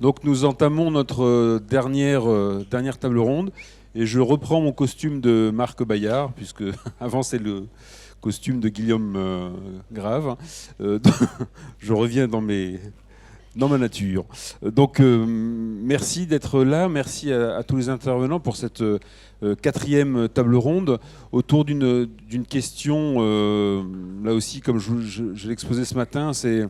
Donc nous entamons notre dernière table ronde et je reprends mon costume de Marc Bayard, puisque avant c'est le costume de Guillaume Grave. Euh, je reviens dans ma nature. Donc merci d'être là, merci à tous les intervenants pour cette quatrième table ronde autour d'une question, là aussi comme je l'ai exposé ce matin, c'est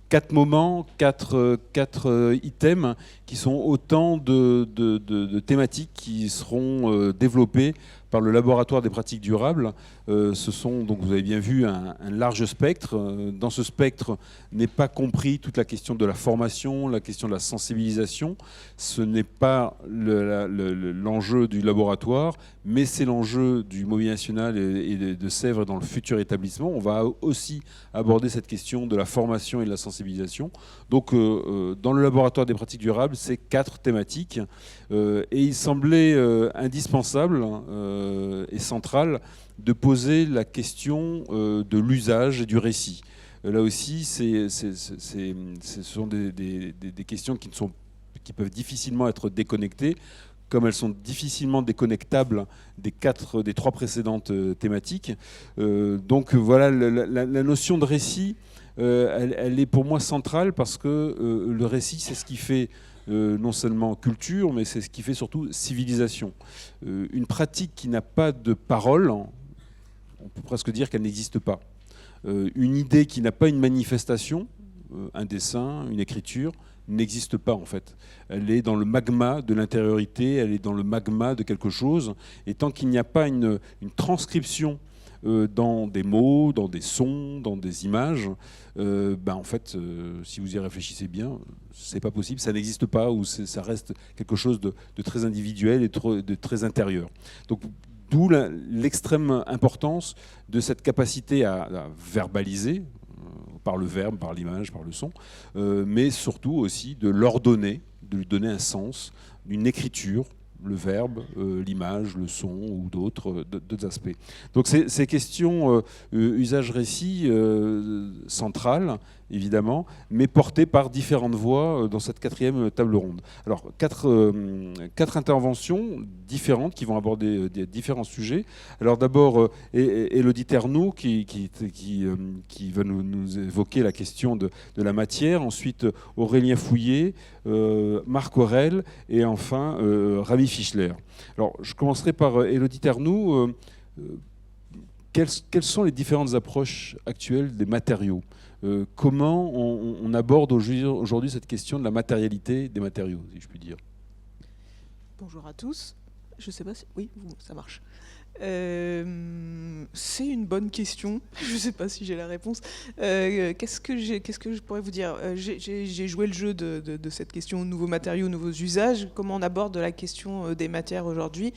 quatre moments, quatre items qui sont autant de thématiques qui seront développées par le laboratoire des pratiques durables. Ce sont, donc vous avez bien vu, un large spectre. Dans ce spectre n'est pas compris toute la question de la formation, la question de la sensibilisation. Ce n'est pas l'enjeu du laboratoire, mais c'est l'enjeu du Mobilier National et de Sèvres dans le futur établissement. On va aussi aborder cette question de la formation et de la sensibilisation. Donc, dans le laboratoire des pratiques durables, c'est quatre thématiques. Et il semblait indispensable et central de poser la question de l'usage et du récit. Là aussi, ce sont des questions qui peuvent difficilement être déconnectées, comme elles sont difficilement déconnectables des trois précédentes thématiques. Donc voilà, la notion de récit, elle est pour moi centrale parce que le récit, c'est ce qui fait non seulement culture, mais c'est ce qui fait surtout civilisation. Une pratique qui n'a pas de parole, on peut presque dire qu'elle n'existe pas. Une idée qui n'a pas une manifestation, un dessin, une écriture, n'existe pas en fait. Elle est dans le magma de l'intériorité, elle est dans le magma de quelque chose, et tant qu'il n'y a pas une transcription dans des mots, dans des sons, dans des images, en fait, si vous y réfléchissez bien, c'est pas possible, ça n'existe pas, ou ça reste quelque chose de très individuel et de très intérieur. Donc, d'où l'extrême importance de cette capacité à verbaliser, par le verbe, par l'image, par le son, mais surtout aussi de l'ordonner, de lui donner un sens, d'une écriture, le verbe, l'image, le son ou d'autres aspects. Donc ces questions usage-récit centrales, évidemment, mais portées par différentes voix dans cette quatrième table ronde. Alors, quatre interventions différentes qui vont aborder des différents sujets. Alors d'abord, Élodie Ternoux qui va nous évoquer la question de la matière. Ensuite, Aurélien Fouillet, Marc Aurel et enfin Rami Fischler. Alors, je commencerai par Élodie Ternoux. Quelles sont les différentes approches actuelles des matériaux ? Comment on aborde aujourd'hui cette question de la matérialité des matériaux, si je puis dire ? Bonjour à tous. Je ne sais pas si... Oui, ça marche. C'est une bonne question. Je ne sais pas si j'ai la réponse. Qu'est-ce que je pourrais vous dire ? J'ai joué le jeu de cette question nouveaux matériaux, nouveaux usages. Comment on aborde la question des matières aujourd'hui ?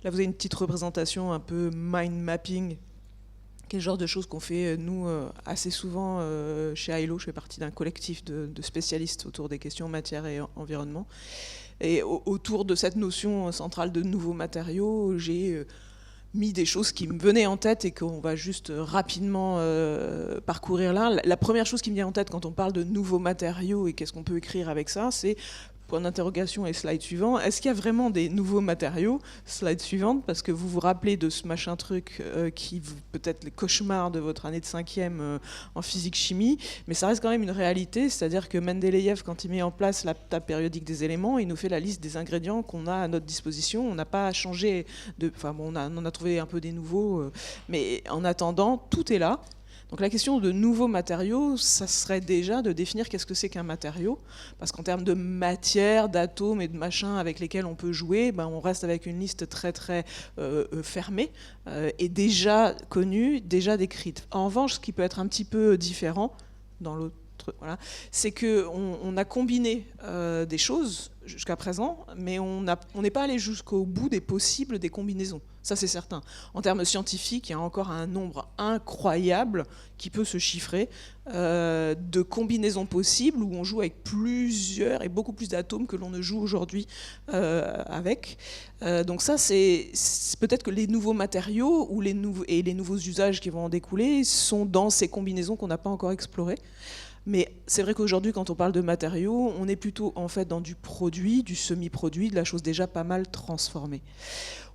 Là, vous avez une petite représentation un peu mind mapping, qui est le genre de choses qu'on fait, nous, assez souvent chez ILO. Je fais partie d'un collectif de spécialistes autour des questions matière et environnement. Et autour de cette notion centrale de nouveaux matériaux, j'ai mis des choses qui me venaient en tête et qu'on va juste rapidement parcourir là. La première chose qui me vient en tête quand on parle de nouveaux matériaux et qu'est-ce qu'on peut écrire avec ça, c'est point d'interrogation et slide suivant. Est-ce qu'il y a vraiment des nouveaux matériaux ? Slide suivante, parce que vous vous rappelez de ce machin truc qui peut-être les cauchemars de votre année de 5e en physique-chimie, mais ça reste quand même une réalité, c'est-à-dire que Mendeleïev, quand il met en place la table périodique des éléments, il nous fait la liste des ingrédients qu'on a à notre disposition. On n'a pas changé on en a trouvé un peu des nouveaux, mais en attendant, tout est là. Donc la question de nouveaux matériaux, ça serait déjà de définir qu'est-ce que c'est qu'un matériau, parce qu'en termes de matière, d'atomes et de machins avec lesquels on peut jouer, on reste avec une liste très très fermée et déjà connue, déjà décrite. En revanche, ce qui peut être un petit peu différent dans l'autre, c'est qu'on a combiné des choses jusqu'à présent, mais on n'est pas allé jusqu'au bout des possibles des combinaisons. Ça, c'est certain. En termes scientifiques, il y a encore un nombre incroyable qui peut se chiffrer de combinaisons possibles où on joue avec plusieurs et beaucoup plus d'atomes que l'on ne joue aujourd'hui avec. Donc ça, c'est peut-être que les nouveaux matériaux et les nouveaux usages qui vont en découler sont dans ces combinaisons qu'on n'a pas encore explorées. Mais c'est vrai qu'aujourd'hui, quand on parle de matériaux, on est plutôt en fait dans du produit, du semi-produit, de la chose déjà pas mal transformée.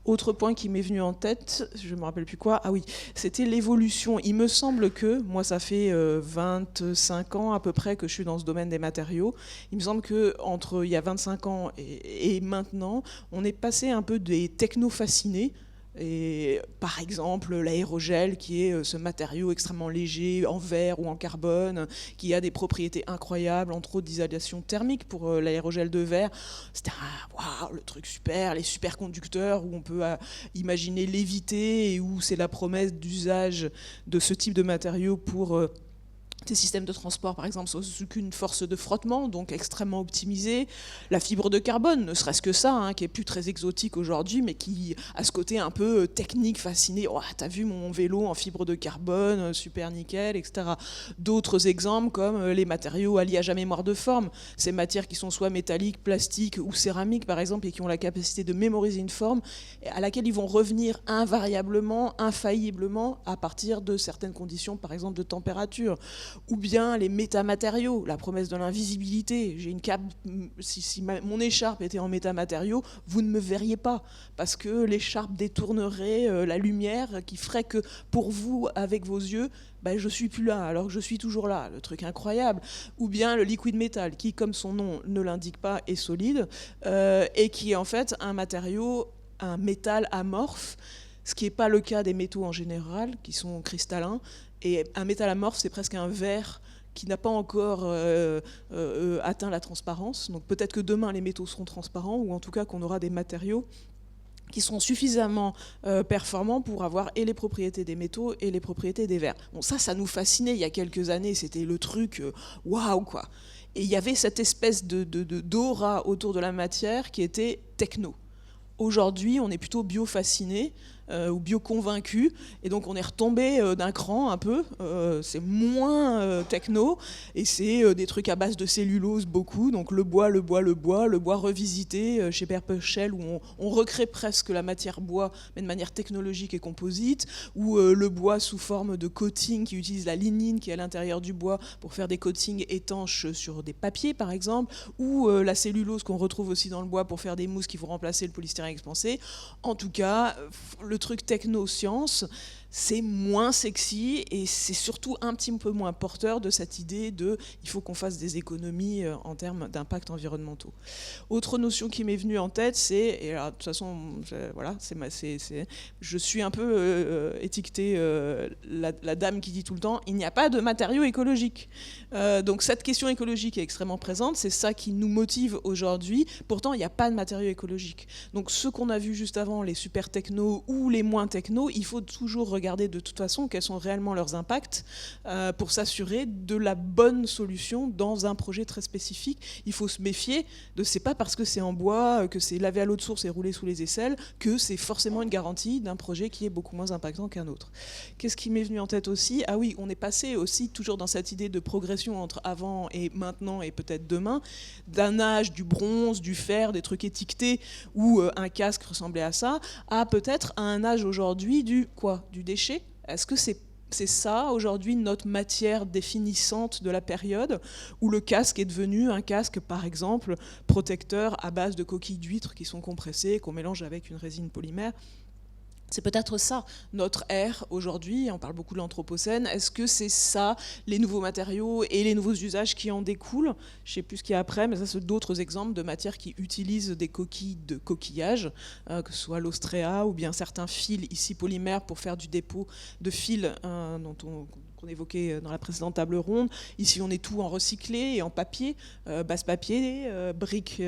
Autre point qui m'est venu en tête, je ne me rappelle plus quoi, ah oui, c'était l'évolution. Il me semble que, moi ça fait 25 ans à peu près que je suis dans ce domaine des matériaux, il me semble qu'entre il y a 25 ans et maintenant, on est passé un peu des techno-fascinés. Et par exemple l'aérogel qui est ce matériau extrêmement léger en verre ou en carbone qui a des propriétés incroyables, entre autres d'isolation thermique pour l'aérogel de verre. C'était waouh, le truc super, les superconducteurs où on peut imaginer léviter et où c'est la promesse d'usage de ce type de matériau pour des systèmes de transport, par exemple, sans aucune force de frottement, donc extrêmement optimisé. La fibre de carbone, ne serait-ce que ça, qui est plus très exotique aujourd'hui, mais qui a ce côté un peu technique, fasciné. Oh, t'as vu mon vélo en fibre de carbone, super nickel, etc. D'autres exemples, comme les matériaux alliages à mémoire de forme, ces matières qui sont soit métalliques, plastiques ou céramiques, par exemple, et qui ont la capacité de mémoriser une forme, à laquelle ils vont revenir invariablement, infailliblement, à partir de certaines conditions, par exemple de température. Ou bien les métamatériaux, la promesse de l'invisibilité. J'ai une cape, si mon écharpe était en métamatériaux, vous ne me verriez pas, parce que l'écharpe détournerait la lumière qui ferait que pour vous, avec vos yeux, je suis plus là, alors que je suis toujours là, le truc incroyable. Ou bien le liquid metal, qui, comme son nom ne l'indique pas, est solide, et qui est en fait un matériau, un métal amorphe, ce qui n'est pas le cas des métaux en général, qui sont cristallins. Et un métal amorphe, c'est presque un verre qui n'a pas encore atteint la transparence. Donc peut-être que demain, les métaux seront transparents, ou en tout cas qu'on aura des matériaux qui seront suffisamment performants pour avoir et les propriétés des métaux et les propriétés des verres. Bon, ça nous fascinait il y a quelques années, c'était le truc waouh, quoi. Et il y avait cette espèce d'aura autour de la matière qui était techno. Aujourd'hui, on est plutôt bio-fasciné ou bio-convaincu, et donc on est retombé d'un cran un peu, c'est moins techno, et c'est des trucs à base de cellulose beaucoup, donc le bois revisité chez Perpetual, où on recrée presque la matière bois, mais de manière technologique et composite, ou le bois sous forme de coating qui utilise la lignine qui est à l'intérieur du bois pour faire des coatings étanches sur des papiers par exemple, ou la cellulose qu'on retrouve aussi dans le bois pour faire des mousses qui vont remplacer le polystyrène expansé. En tout cas, le truc techno-science, c'est moins sexy et c'est surtout un petit peu moins porteur de cette idée de il faut qu'on fasse des économies en termes d'impact environnementaux. Autre notion qui m'est venue en tête, c'est, et alors, de toute façon, voilà, je suis un peu étiquetée la dame qui dit tout le temps il n'y a pas de matériaux écologiques. Donc cette question écologique est extrêmement présente, c'est ça qui nous motive aujourd'hui. Pourtant, il n'y a pas de matériaux écologiques. Donc ce qu'on a vu juste avant, les super techno ou les moins techno, il faut toujours regarder de toute façon quels sont réellement leurs impacts pour s'assurer de la bonne solution dans un projet très spécifique. Il faut se méfier de c'est pas parce que c'est en bois, que c'est lavé à l'eau de source et roulé sous les aisselles, que c'est forcément une garantie d'un projet qui est beaucoup moins impactant qu'un autre. Qu'est-ce qui m'est venu en tête aussi ? Ah oui, on est passé aussi toujours dans cette idée de progression entre avant et maintenant et peut-être demain, d'un âge du bronze, du fer, des trucs étiquetés où un casque ressemblait à ça, à peut-être un âge aujourd'hui du quoi ? Du déchet ? Est-ce que c'est ça aujourd'hui notre matière définissante de la période où le casque est devenu un casque par exemple protecteur à base de coquilles d'huîtres qui sont compressées, qu'on mélange avec une résine polymère ? C'est peut-être ça, notre ère aujourd'hui, on parle beaucoup de l'anthropocène, est-ce que c'est ça, les nouveaux matériaux et les nouveaux usages qui en découlent ? Je ne sais plus ce qu'il y a après, mais ça c'est d'autres exemples de matières qui utilisent des coquilles de coquillage, que ce soit l'ostréa ou bien certains fils ici polymères pour faire du dépôt de fils qu'on évoquait dans la précédente table ronde. Ici, on est tout en recyclé et en papier, base papier, briques,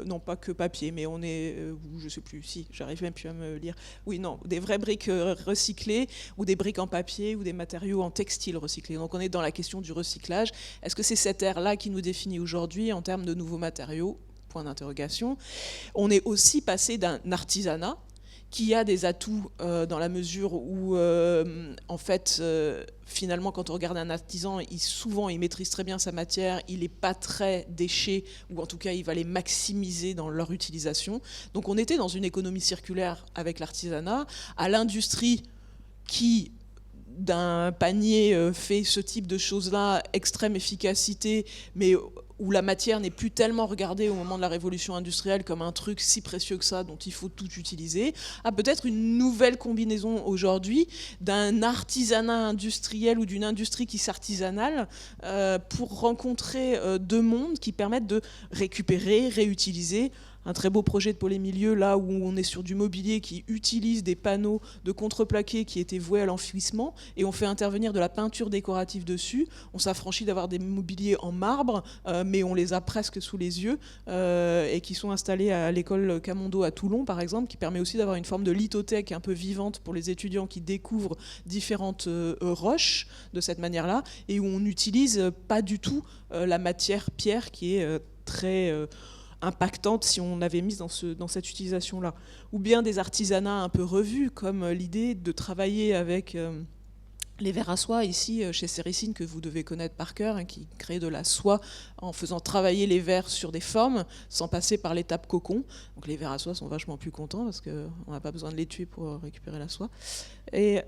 non pas que papier, mais on est, je ne sais plus, si, j'arrive même plus à me lire. Oui, non, des vraies briques recyclées ou des briques en papier ou des matériaux en textile recyclés. Donc on est dans la question du recyclage. Est-ce que c'est cette ère-là qui nous définit aujourd'hui en termes de nouveaux matériaux ? Point d'interrogation. On est aussi passé d'un artisanat qui a des atouts dans la mesure où, en fait, finalement, quand on regarde un artisan, souvent, il maîtrise très bien sa matière, il n'est pas très déchet, ou en tout cas, il va les maximiser dans leur utilisation. Donc, on était dans une économie circulaire avec l'artisanat, à l'industrie qui d'un panier fait ce type de choses-là, extrême efficacité, mais où la matière n'est plus tellement regardée au moment de la révolution industrielle comme un truc si précieux que ça dont il faut tout utiliser, à peut-être une nouvelle combinaison aujourd'hui d'un artisanat industriel ou d'une industrie qui s'artisanale pour rencontrer deux mondes qui permettent de récupérer, réutiliser. Un très beau projet de Paul Émilieu, là où on est sur du mobilier qui utilise des panneaux de contreplaqué qui étaient voués à l'enfouissement, et on fait intervenir de la peinture décorative dessus. On s'affranchit d'avoir des mobiliers en marbre, mais on les a presque sous les yeux, et qui sont installés à l'école Camondo à Toulon, par exemple, qui permet aussi d'avoir une forme de lithothèque un peu vivante pour les étudiants qui découvrent différentes roches de cette manière-là, et où on n'utilise pas du tout la matière pierre qui est très impactante si on avait mis dans cette utilisation-là. Ou bien des artisanats un peu revus, comme l'idée de travailler avec les vers à soie, ici, chez Céricine, que vous devez connaître par cœur, qui crée de la soie en faisant travailler les vers sur des formes, sans passer par l'étape cocon. Donc les vers à soie sont vachement plus contents, parce qu'on n'a pas besoin de les tuer pour récupérer la soie. Et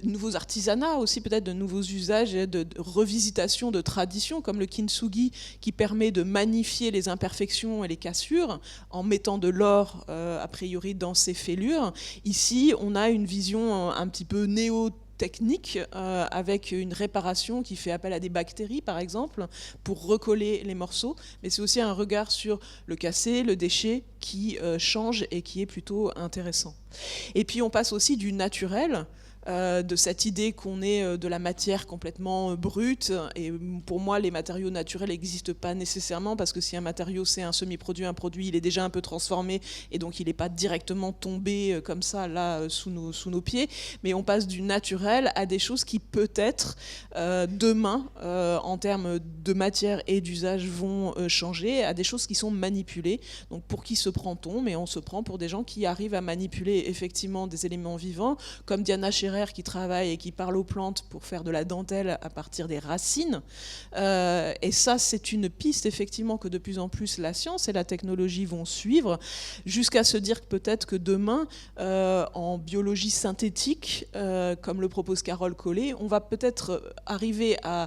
nouveaux artisanats aussi, peut-être de nouveaux usages, de revisitation de traditions, comme le kintsugi, qui permet de magnifier les imperfections et les cassures, en mettant de l'or, a priori, dans ces fêlures. Ici, on a une vision un petit peu néo-technique, avec une réparation qui fait appel à des bactéries, par exemple, pour recoller les morceaux. Mais c'est aussi un regard sur le cassé, le déchet, qui change et qui est plutôt intéressant. Et puis on passe aussi du naturel, de cette idée qu'on est de la matière complètement brute. Et pour moi, les matériaux naturels n'existent pas nécessairement, parce que si un matériau c'est un semi-produit, un produit, il est déjà un peu transformé, et donc il n'est pas directement tombé comme ça là sous nos pieds. Mais on passe du naturel à des choses qui peut-être demain, en termes de matière et d'usage, vont changer, à des choses qui sont manipulées. Donc pour qui se prend-on? Mais on se prend pour des gens qui arrivent à manipuler effectivement des éléments vivants, comme Diana Scherer, qui travaille et qui parle aux plantes pour faire de la dentelle à partir des racines. Et ça, c'est une piste effectivement que de plus en plus la science et la technologie vont suivre, jusqu'à se dire que peut-être que demain, en biologie synthétique, comme le propose Carole Collet, on va peut-être arriver à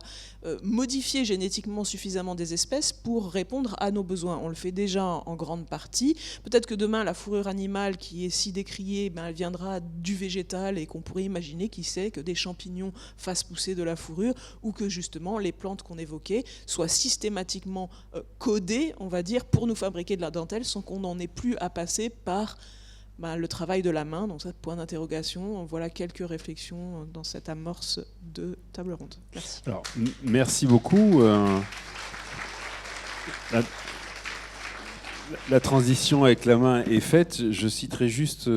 modifier génétiquement suffisamment des espèces pour répondre à nos besoins. On le fait déjà en grande partie. Peut-être que demain, la fourrure animale qui est si décriée, elle viendra du végétal, et qu'on pourrait imaginer, qui sait, que des champignons fassent pousser de la fourrure, ou que justement les plantes qu'on évoquait soient systématiquement codées, on va dire, pour nous fabriquer de la dentelle, sans qu'on n'en ait plus à passer par le travail de la main. Donc ça, point d'interrogation. Voilà quelques réflexions dans cette amorce de table ronde. Merci. Alors, merci beaucoup. La transition avec la main est faite. Je citerai juste,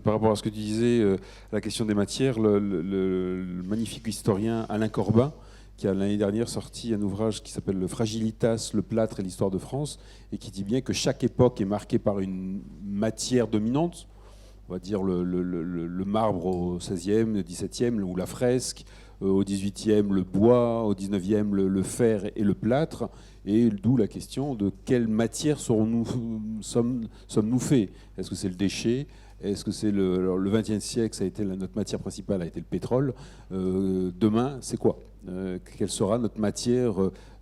par rapport à ce que tu disais, la question des matières, le magnifique historien Alain Corbin, qui a l'année dernière sorti un ouvrage qui s'appelle « Le Fragilitas, le plâtre et l'histoire de France », et qui dit bien que chaque époque est marquée par une matière dominante. On va dire le marbre au XVIe, le XVIIe, ou la fresque, au XVIIIe le bois, au XIXe le fer et le plâtre, et d'où la question de quelle matière sommes-nous faits. Est-ce que c'est le déchet? Est-ce que c'est le XXe siècle, ça a été notre matière principale a été le pétrole. Demain, c'est quoi? Quelle sera notre matière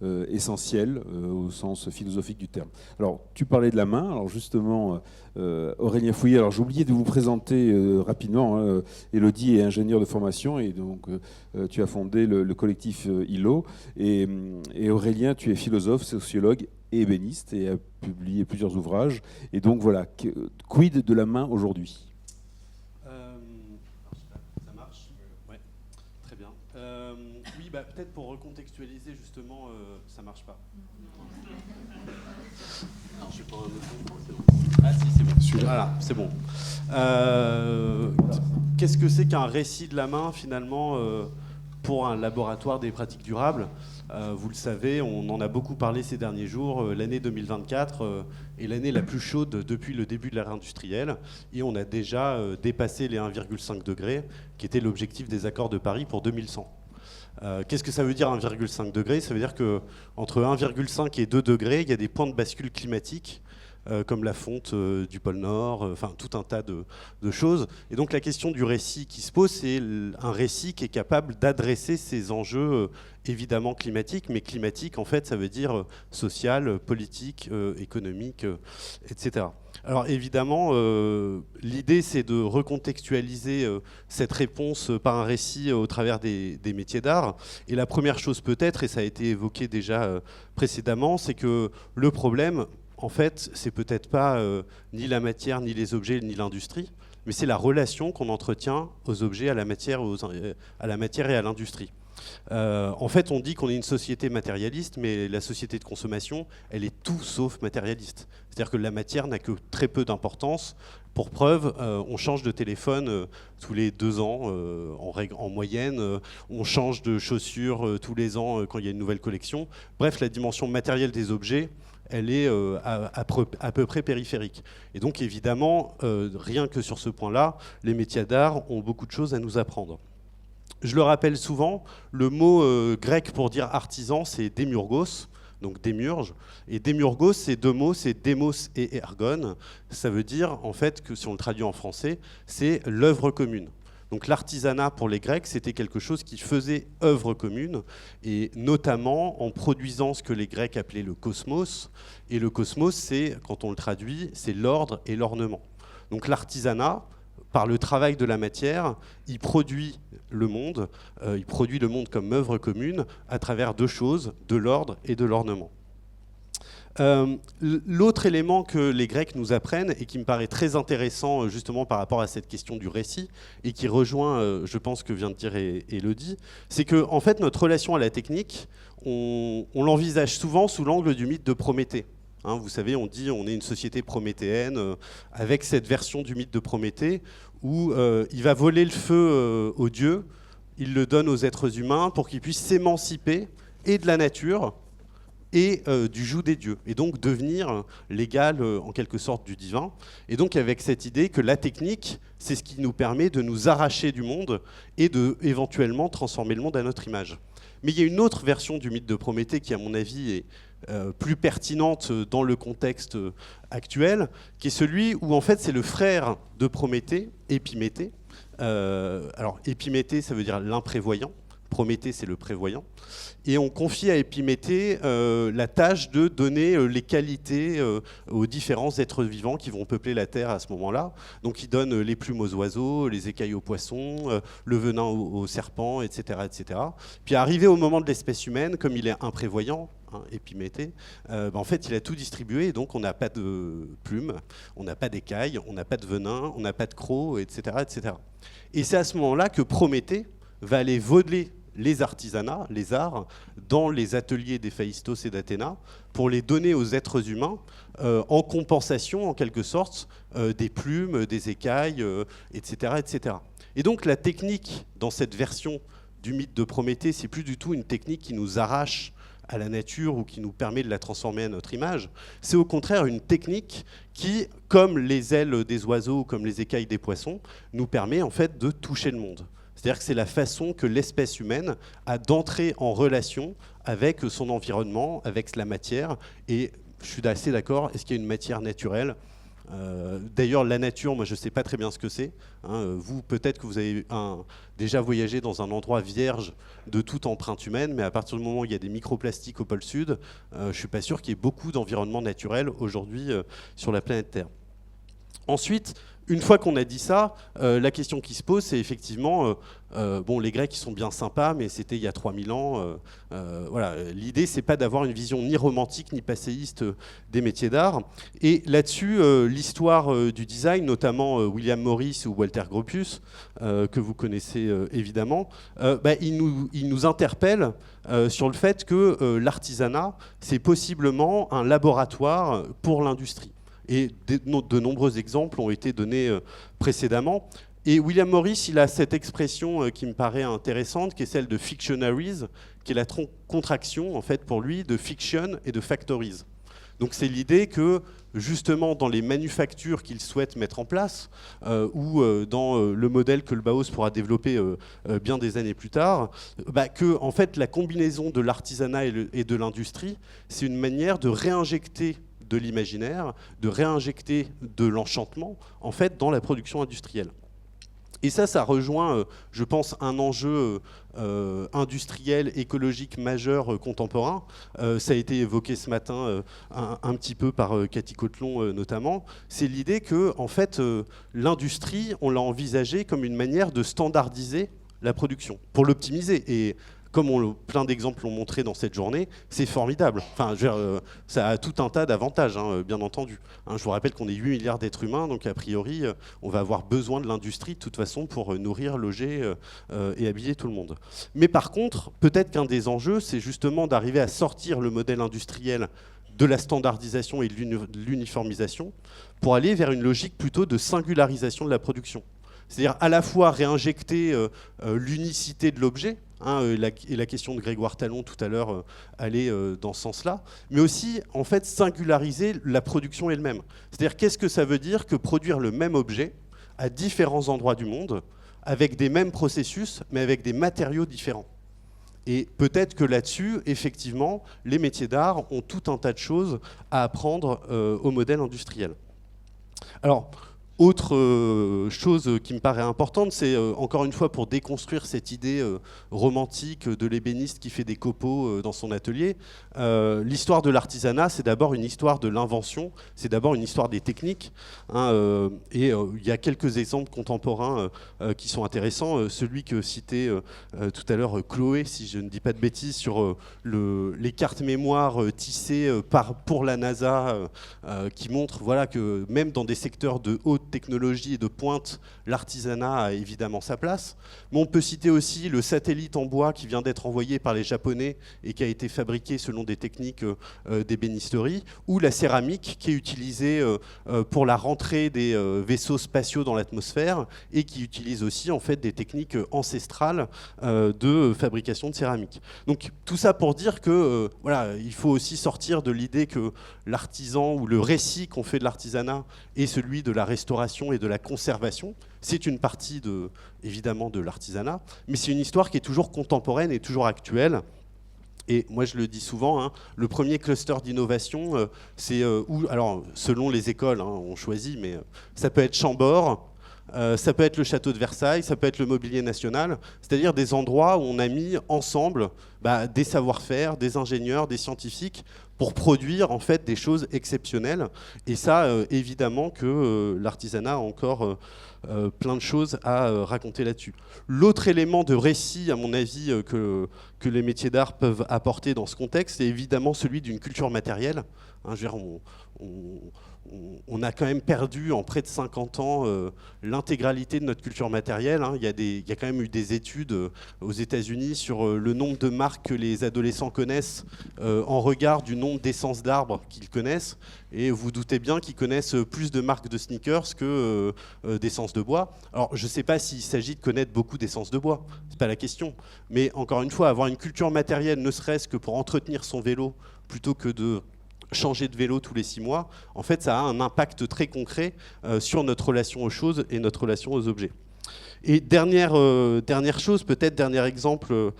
essentielle au sens philosophique du terme? Alors, tu parlais de la main. Alors justement, Aurélien Fouillet, alors j'ai oublié de vous présenter rapidement. Élodie est ingénieure de formation, et donc tu as fondé le collectif ILO. Et Aurélien, tu es philosophe, sociologue et ébéniste, et a publié plusieurs ouvrages. Et donc voilà, quid de la main aujourd'hui? Ça marche? Ouais, très bien. Oui, peut-être pour recontextualiser justement, ça marche pas. Alors, je vais prendre un autre micro, c'est bon. Ah si, c'est bon. Voilà, c'est bon. Qu'est-ce que c'est qu'un récit de la main finalement pour un laboratoire des pratiques durables? Vous le savez, on en a beaucoup parlé ces derniers jours. L'année 2024 est l'année la plus chaude depuis le début de l'ère industrielle, et on a déjà dépassé les 1,5 degrés, qui était l'objectif des accords de Paris pour 2100. Qu'est-ce que ça veut dire 1,5 degré? Ça veut dire qu'entre 1,5 et 2 degrés, il y a des points de bascule climatique comme la fonte du pôle Nord, enfin tout un tas de choses. Et donc la question du récit qui se pose, c'est un récit qui est capable d'adresser ces enjeux évidemment climatiques, mais climatiques en fait ça veut dire social, politique, économique, etc. Alors évidemment, l'idée c'est de recontextualiser cette réponse par un récit au travers des métiers d'art. Et la première chose peut-être, et ça a été évoqué déjà précédemment, c'est que le problème, en fait, c'est peut-être pas ni la matière, ni les objets, ni l'industrie, mais c'est la relation qu'on entretient aux objets, à la matière et à l'industrie. En fait, on dit qu'on est une société matérialiste, mais la société de consommation, elle est tout sauf matérialiste. C'est-à-dire que la matière n'a que très peu d'importance. Pour preuve, on change de téléphone tous les 2 ans en moyenne. On change de chaussures tous les ans quand il y a une nouvelle collection. Bref, la dimension matérielle des objets, elle est à peu près périphérique. Et donc, évidemment, rien que sur ce point-là, les métiers d'art ont beaucoup de choses à nous apprendre. Je le rappelle souvent, le mot grec pour dire artisan, c'est démurgos, donc démurge. Et démurgos, c'est 2 mots, c'est démos et ergon. Ça veut dire, en fait, que si on le traduit en français, c'est l'œuvre commune. Donc l'artisanat pour les Grecs, c'était quelque chose qui faisait œuvre commune, et notamment en produisant ce que les Grecs appelaient le cosmos. Et le cosmos, c'est, quand on le traduit, c'est l'ordre et l'ornement. Donc l'artisanat, par le travail de la matière, il produit le monde comme œuvre commune à travers 2 choses, de l'ordre et de l'ornement. L'autre élément que les Grecs nous apprennent et qui me paraît très intéressant justement par rapport à cette question du récit et qui rejoint, je pense, ce que vient de dire Élodie, c'est que en fait, notre relation à la technique, on l'envisage souvent sous l'angle du mythe de Prométhée. Vous savez, on dit on est une société prométhéenne avec cette version du mythe de Prométhée où il va voler le feu aux dieux, il le donne aux êtres humains pour qu'ils puissent s'émanciper et de la nature et du joug des dieux, et donc devenir l'égal en quelque sorte du divin. Et donc avec cette idée que la technique, c'est ce qui nous permet de nous arracher du monde et de éventuellement transformer le monde à notre image. Mais il y a une autre version du mythe de Prométhée qui, à mon avis, est plus pertinente dans le contexte actuel, qui est celui où en fait c'est le frère de Prométhée, Épiméthée. Alors Épiméthée, ça veut dire l'imprévoyant. Prométhée, c'est le prévoyant. Et on confie à Épiméthée la tâche de donner les qualités aux différents êtres vivants qui vont peupler la Terre à ce moment-là. Donc il donne les plumes aux oiseaux, les écailles aux poissons, le venin aux serpents, etc., etc. Puis arrivé au moment de l'espèce humaine, comme il est imprévoyant, Épiméthée, en fait il a tout distribué, et donc on n'a pas de plumes, on n'a pas d'écailles, on n'a pas de venin, on n'a pas de crocs, etc., etc. Et c'est à ce moment-là que Prométhée va aller voler les artisanats, les arts, dans les ateliers d'Héphaïstos et d'Athéna, pour les donner aux êtres humains en compensation, en quelque sorte, des plumes, des écailles, etc., etc. Et donc la technique, dans cette version du mythe de Prométhée, c'est plus du tout une technique qui nous arrache à la nature ou qui nous permet de la transformer à notre image. C'est au contraire une technique qui, comme les ailes des oiseaux, comme les écailles des poissons, nous permet en fait de toucher le monde. C'est-à-dire que c'est la façon que l'espèce humaine a d'entrer en relation avec son environnement, avec la matière. Et je suis assez d'accord, est-ce qu'il y a une matière naturelle ? D'ailleurs, la nature, moi je ne sais pas très bien ce que c'est. Vous, peut-être que vous avez déjà voyagé dans un endroit vierge de toute empreinte humaine, mais à partir du moment où il y a des microplastiques au pôle Sud, je ne suis pas sûr qu'il y ait beaucoup d'environnement naturel aujourd'hui sur la planète Terre. Ensuite, une fois qu'on a dit ça, la question qui se pose, c'est effectivement, les Grecs ils sont bien sympas, mais c'était il y a 3000 ans. Voilà. L'idée, c'est pas d'avoir une vision ni romantique ni passéiste des métiers d'art. Et là-dessus, l'histoire du design, notamment William Morris ou Walter Gropius, que vous connaissez évidemment, il nous interpelle sur le fait que l'artisanat, c'est possiblement un laboratoire pour l'industrie. Et de nombreux exemples ont été donnés précédemment. Et William Morris, il a cette expression qui me paraît intéressante, qui est celle de fictionaries, qui est la contraction, en fait, pour lui, de fiction et de factories. Donc c'est l'idée que, justement, dans les manufactures qu'il souhaite mettre en place, ou dans le modèle que le Bauhaus pourra développer bien des années plus tard, que, en fait, la combinaison de l'artisanat et de l'industrie, c'est une manière de réinjecter de l'imaginaire, de réinjecter de l'enchantement en fait dans la production industrielle. Et ça rejoint, je pense, un enjeu industriel, écologique majeur contemporain. Ça a été évoqué ce matin un petit peu par Cathy Cotelon notamment. C'est l'idée que, en fait, l'industrie, on l'a envisagée comme une manière de standardiser la production, pour l'optimiser. Et comme plein d'exemples l'ont montré dans cette journée, c'est formidable. Enfin, ça a tout un tas d'avantages, hein, bien entendu. Hein, je vous rappelle qu'on est 8 milliards d'êtres humains, donc a priori, on va avoir besoin de l'industrie de toute façon pour nourrir, loger et habiller tout le monde. Mais par contre, peut-être qu'un des enjeux, c'est justement d'arriver à sortir le modèle industriel de la standardisation et de l'uniformisation pour aller vers une logique plutôt de singularisation de la production. C'est-à-dire à la fois réinjecter l'unicité de l'objet, hein, et la question de Grégoire Talon tout à l'heure allait dans ce sens-là, mais aussi en fait singulariser la production elle-même. C'est-à-dire qu'est-ce que ça veut dire que produire le même objet à différents endroits du monde, avec des mêmes processus, mais avec des matériaux différents. Et peut-être que là-dessus, effectivement, les métiers d'art ont tout un tas de choses à apprendre au modèle industriel. Alors, autre chose qui me paraît importante, c'est encore une fois pour déconstruire cette idée romantique de l'ébéniste qui fait des copeaux dans son atelier. L'histoire de l'artisanat, c'est d'abord une histoire de l'invention, c'est d'abord une histoire des techniques. Hein, et il y a quelques exemples contemporains qui sont intéressants. Celui que citait tout à l'heure Chloé, si je ne dis pas de bêtises, sur les cartes mémoire tissées pour la NASA, qui montrent voilà, que même dans des secteurs de haute technologie et de pointe, l'artisanat a évidemment sa place. Mais on peut citer aussi le satellite en bois qui vient d'être envoyé par les Japonais et qui a été fabriqué selon des techniques d'ébénisterie, ou la céramique qui est utilisée pour la rentrée des vaisseaux spatiaux dans l'atmosphère et qui utilise aussi en fait des techniques ancestrales de fabrication de céramique. Donc tout ça pour dire que voilà, il faut aussi sortir de l'idée que l'artisan ou le récit qu'on fait de l'artisanat est celui de la restauration et de la conservation. C'est une partie évidemment de l'artisanat, mais c'est une histoire qui est toujours contemporaine et toujours actuelle. Et moi, je le dis souvent, hein, le premier cluster d'innovation, c'est alors selon les écoles, hein, on choisit, mais ça peut être Chambord, ça peut être le château de Versailles, ça peut être le mobilier national, c'est-à-dire des endroits où on a mis ensemble des savoir-faire, des ingénieurs, des scientifiques pour produire en fait des choses exceptionnelles. Et ça, évidemment que l'artisanat a encore plein de choses à raconter là-dessus. L'autre élément de récit, à mon avis, que les métiers d'art peuvent apporter dans ce contexte, c'est évidemment celui d'une culture matérielle. Hein, je veux dire, on a quand même perdu en près de 50 ans l'intégralité de notre culture matérielle. Hein. Il y a quand même eu des études aux États-Unis sur le nombre de marques que les adolescents connaissent en regard du nombre d'essences d'arbres qu'ils connaissent. Et vous doutez bien qu'ils connaissent plus de marques de sneakers que d'essences de bois. Alors, je ne sais pas s'il s'agit de connaître beaucoup d'essences de bois. Ce n'est pas la question. Mais encore une fois, avoir une culture matérielle, ne serait-ce que pour entretenir son vélo, plutôt que de changer de vélo tous les 6 mois, en fait, ça a un impact très concret sur notre relation aux choses et notre relation aux objets. Et dernière chose, peut-être dernier exemple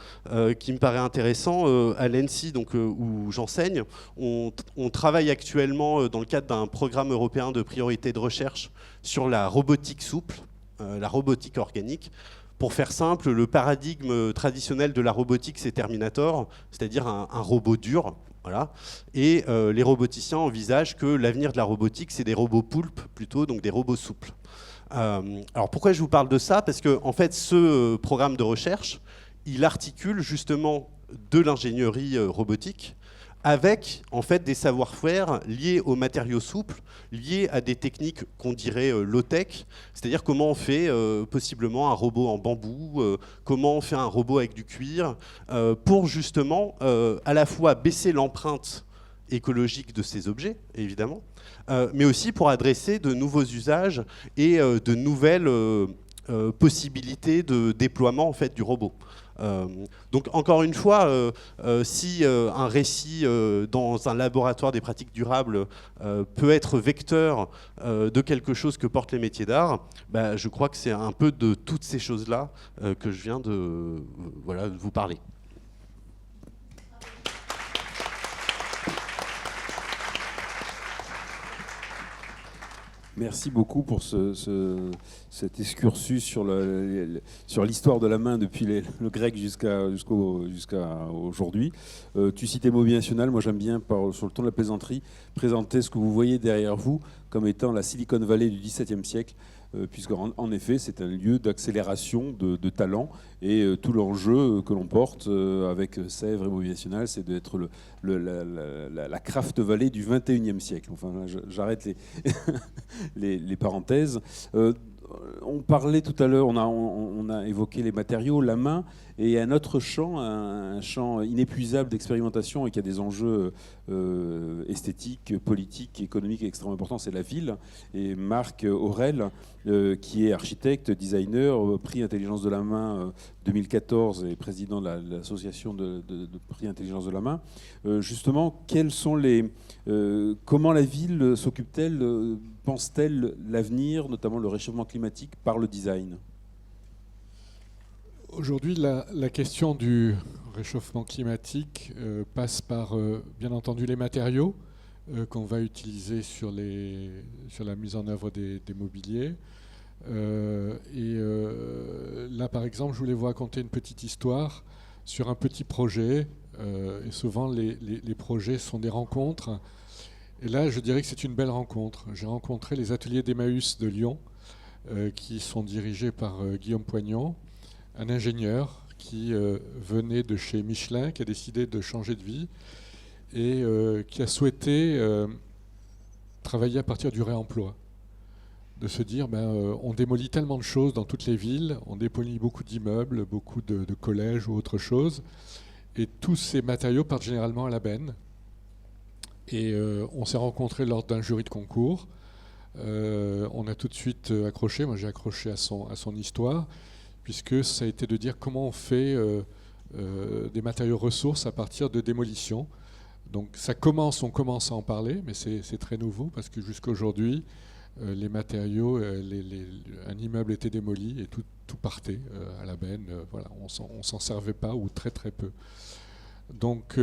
qui me paraît intéressant, à l'ENSI, donc, où j'enseigne, on travaille actuellement dans le cadre d'un programme européen de priorité de recherche sur la robotique souple, la robotique organique. Pour faire simple, le paradigme traditionnel de la robotique, c'est Terminator, c'est-à-dire un robot dur. Voilà. Et les roboticiens envisagent que l'avenir de la robotique, c'est des robots poulpes plutôt, donc des robots souples. Alors pourquoi je vous parle de ça ? Parce que en fait, ce programme de recherche, il articule justement de l'ingénierie robotique avec en fait des savoir-faire liés aux matériaux souples, liés à des techniques qu'on dirait low-tech, c'est-à-dire comment on fait possiblement un robot en bambou, comment on fait un robot avec du cuir, pour justement à la fois baisser l'empreinte écologique de ces objets, évidemment, mais aussi pour adresser de nouveaux usages et de nouvelles possibilités de déploiement en fait, du robot. Donc encore une fois, si un récit dans un laboratoire des pratiques durables peut être vecteur de quelque chose que portent les métiers d'art, je crois que c'est un peu de toutes ces choses-là que je viens de vous parler. Merci beaucoup pour cet excursus sur l'histoire de la main depuis le grec jusqu'à aujourd'hui. Tu citais Mot binational, moi j'aime bien, sur le ton de la plaisanterie, présenter ce que vous voyez derrière vous comme étant la Silicon Valley du XVIIe siècle, puisqu'en effet c'est un lieu d'accélération de talent, et tout l'enjeu que l'on porte avec Sèvres et Mot binational, c'est d'être la Craft Valley du XXIe siècle. Enfin, j'arrête les parenthèses. On parlait tout à l'heure, on a évoqué les matériaux, la main, et un autre champ, un champ inépuisable d'expérimentation et qui a des enjeux esthétiques, politiques, économiques extrêmement importants, c'est la ville. Et Marc Aurel, qui est architecte, designer, prix Intelligence de la main 2014 et président de l'association de prix Intelligence de la main. Justement, comment la ville s'occupe-t-elle, pense-t-elle l'avenir, notamment le réchauffement climatique, par le design ? Aujourd'hui, la question du réchauffement climatique passe par, bien entendu, les matériaux qu'on va utiliser sur la mise en œuvre des mobiliers. Là, par exemple, je voulais vous raconter une petite histoire sur un petit projet. Et souvent, les projets sont des rencontres. Et là, je dirais que c'est une belle rencontre. J'ai rencontré les ateliers d'Emmaüs de Lyon, qui sont dirigés par Guillaume Poignon, un ingénieur qui venait de chez Michelin, qui a décidé de changer de vie et qui a souhaité travailler à partir du réemploi. De se dire, on démolit tellement de choses dans toutes les villes, on démolit beaucoup d'immeubles, beaucoup de collèges ou autre chose, et tous ces matériaux partent généralement à la benne. Et on s'est rencontrés lors d'un jury de concours. On a tout de suite accroché, moi j'ai accroché à son histoire, puisque ça a été de dire comment on fait des matériaux ressources à partir de démolition. Donc on commence à en parler, mais c'est très nouveau, parce que jusqu'à aujourd'hui, les matériaux, un immeuble était démoli et tout partait à la benne. Voilà, on s'en servait pas, ou très très peu. Donc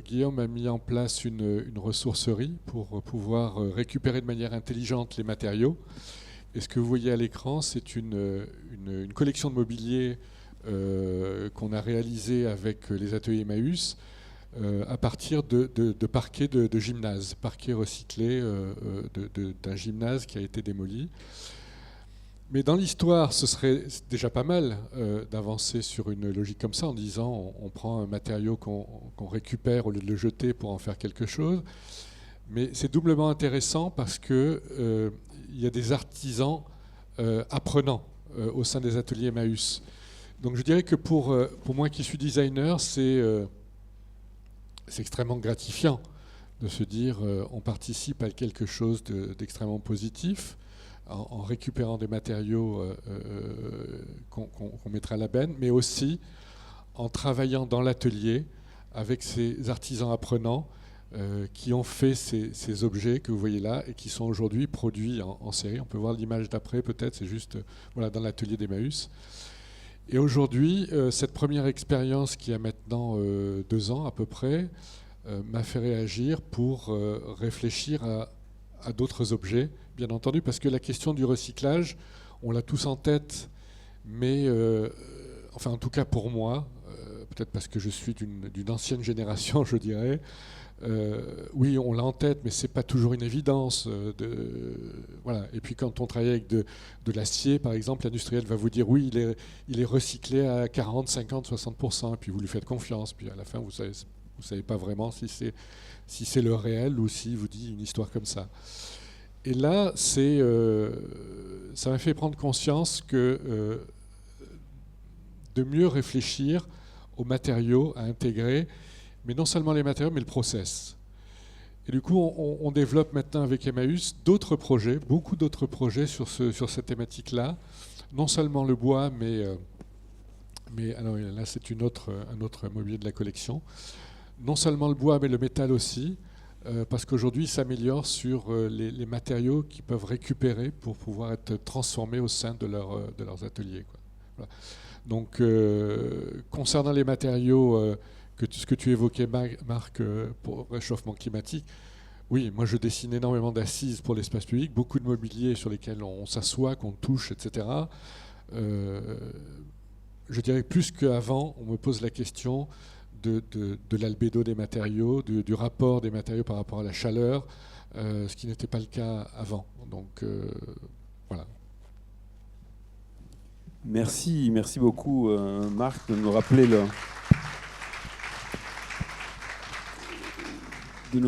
Guillaume a mis en place une ressourcerie pour pouvoir récupérer de manière intelligente les matériaux. Et ce que vous voyez à l'écran, c'est une collection de mobilier qu'on a réalisée avec les ateliers Emmaüs à partir de parquets de gymnase, parquets recyclés d'un gymnase qui a été démoli. Mais dans l'histoire, ce serait déjà pas mal d'avancer sur une logique comme ça, en disant on prend un matériau qu'on récupère au lieu de le jeter pour en faire quelque chose. Mais c'est doublement intéressant parce qu'il y a des artisans apprenants au sein des ateliers Emmaüs. Donc je dirais que pour moi qui suis designer, c'est extrêmement gratifiant de se dire on participe à quelque chose d'extrêmement positif en récupérant des matériaux qu'on mettra à la benne, mais aussi en travaillant dans l'atelier avec ces artisans apprenants qui ont fait ces objets que vous voyez là et qui sont aujourd'hui produits en série. On peut voir l'image d'après peut-être, c'est juste dans l'atelier d'Emmaüs. Et aujourd'hui, cette première expérience qui a maintenant 2 ans à peu près, m'a fait réagir pour réfléchir à d'autres objets, bien entendu, parce que la question du recyclage, on l'a tous en tête, mais enfin en tout cas pour moi, peut-être parce que je suis d'une ancienne génération, je dirais, oui, on l'a en tête, mais c'est pas toujours une évidence. Voilà. Et puis quand on travaille avec de l'acier, par exemple, l'industriel va vous dire oui, il est recyclé à 40, 50, 60%, et puis vous lui faites confiance, puis à la fin vous savez pas vraiment si c'est le réel ou s'il vous dit une histoire comme ça. Et là, ça m'a fait prendre conscience que de mieux réfléchir aux matériaux à intégrer, mais non seulement les matériaux, mais le process. Et du coup, on développe maintenant avec Emmaüs d'autres projets, beaucoup d'autres projets sur cette thématique-là. Non seulement le bois, mais alors là, c'est un autre mobilier de la collection. Non seulement le bois, mais le métal aussi, parce qu'aujourd'hui, ils s'améliorent sur les matériaux qu'ils peuvent récupérer pour pouvoir être transformés au sein de leurs ateliers, quoi. Voilà. Donc, concernant les matériaux, ce que tu évoquais, Marc, pour réchauffement climatique, Oui, moi je dessine énormément d'assises pour l'espace public, beaucoup de mobilier sur lesquels on s'assoit, qu'on touche, etc. Je dirais plus qu'avant, on me pose la question de l'albédo des matériaux, du rapport des matériaux par rapport à la chaleur, ce qui n'était pas le cas avant. Donc voilà. Merci beaucoup Marc de nous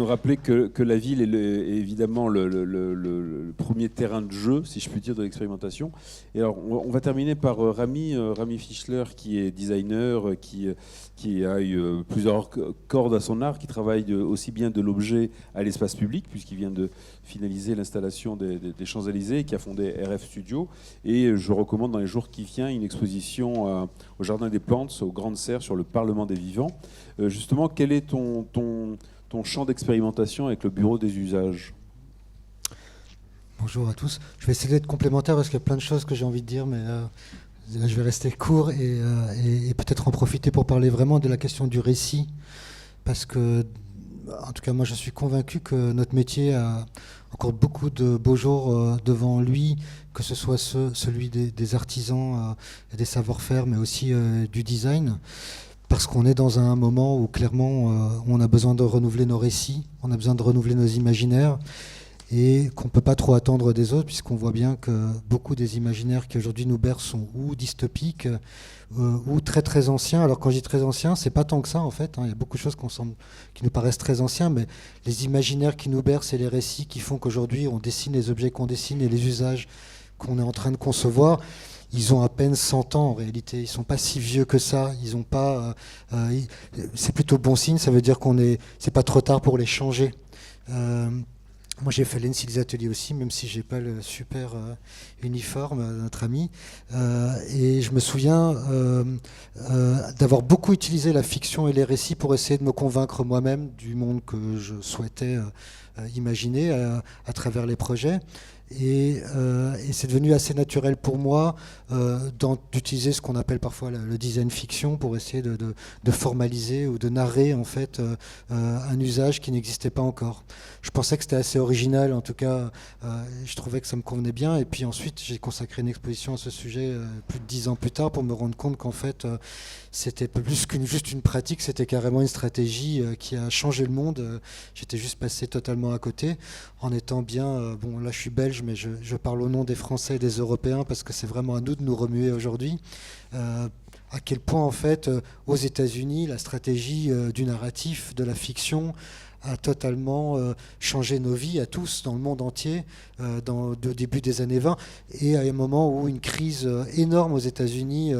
rappeler que la ville est évidemment le premier terrain de jeu, si je puis dire, de l'expérimentation. Et alors, on va terminer par Rami Fischler, qui est designer, qui a eu plusieurs cordes à son arc, qui travaille aussi bien de l'objet à l'espace public, puisqu'il vient de finaliser l'installation des Champs-Élysées, et qui a fondé RF Studio. Et je recommande dans les jours qui viennent une exposition au Jardin des Plantes, aux Grandes Serres, sur le Parlement des Vivants. Justement, quel est ton champ d'expérimentation avec le bureau des usages? Bonjour à tous. Je vais essayer d'être complémentaire parce qu'il y a plein de choses que j'ai envie de dire, mais je vais rester court et peut-être en profiter pour parler vraiment de la question du récit. Parce que, en tout cas, moi, je suis convaincu que notre métier a encore beaucoup de beaux jours devant lui, que ce soit celui des artisans et des savoir-faire, mais aussi du design. Parce qu'on est dans un moment où clairement on a besoin de renouveler nos récits, on a besoin de renouveler nos imaginaires et qu'on ne peut pas trop attendre des autres puisqu'on voit bien que beaucoup des imaginaires qui aujourd'hui nous bercent sont ou dystopiques ou très très anciens. Alors quand je dis très anciens, c'est pas tant que ça en fait, hein. Il y a beaucoup de choses qui nous paraissent très anciens, mais les imaginaires qui nous bercent et les récits qui font qu'aujourd'hui on dessine les objets qu'on dessine et les usages qu'on est en train de concevoir, ils ont à peine 100 ans en réalité, ils ne sont pas si vieux que ça, ils ont pas, c'est plutôt bon signe, ça veut dire c'est pas trop tard pour les changer. Moi j'ai fait l'ENSI des ateliers aussi, même si j'ai pas le super uniforme, notre ami, et je me souviens d'avoir beaucoup utilisé la fiction et les récits pour essayer de me convaincre moi-même du monde que je souhaitais imaginer à travers les projets. Et c'est devenu assez naturel pour moi d'utiliser ce qu'on appelle parfois le design fiction pour essayer de formaliser ou de narrer en fait un usage qui n'existait pas encore. Je pensais que c'était assez original, en tout cas je trouvais que ça me convenait bien, et puis ensuite j'ai consacré une exposition à ce sujet plus de 10 ans plus tard pour me rendre compte qu'en fait c'était plus qu'une juste une pratique, c'était carrément une stratégie qui a changé le monde. J'étais juste passé totalement à côté en étant bien, bon là je suis belge mais je parle au nom des Français et des Européens parce que c'est vraiment à nous de nous remuer aujourd'hui. À quel point en fait aux États-Unis la stratégie du narratif, de la fiction a totalement changé nos vies à tous dans le monde entier au début des années 20 et à un moment où une crise énorme aux États-Unis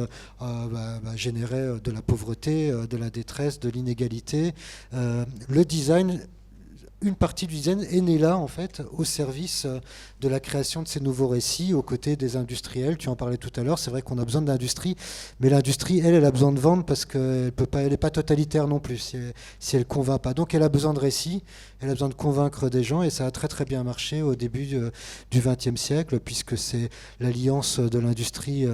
générait de la pauvreté, de la détresse, de l'inégalité. Le design, une partie du design est née là, en fait, au service de la création de ces nouveaux récits, aux côtés des industriels. Tu en parlais tout à l'heure, c'est vrai qu'on a besoin d'industrie, mais l'industrie, elle a besoin de vendre parce qu'elle n'est pas totalitaire non plus, si elle ne convainc pas. Donc elle a besoin de récits, elle a besoin de convaincre des gens, et ça a très très bien marché au début du XXe siècle, puisque c'est l'alliance de l'industrie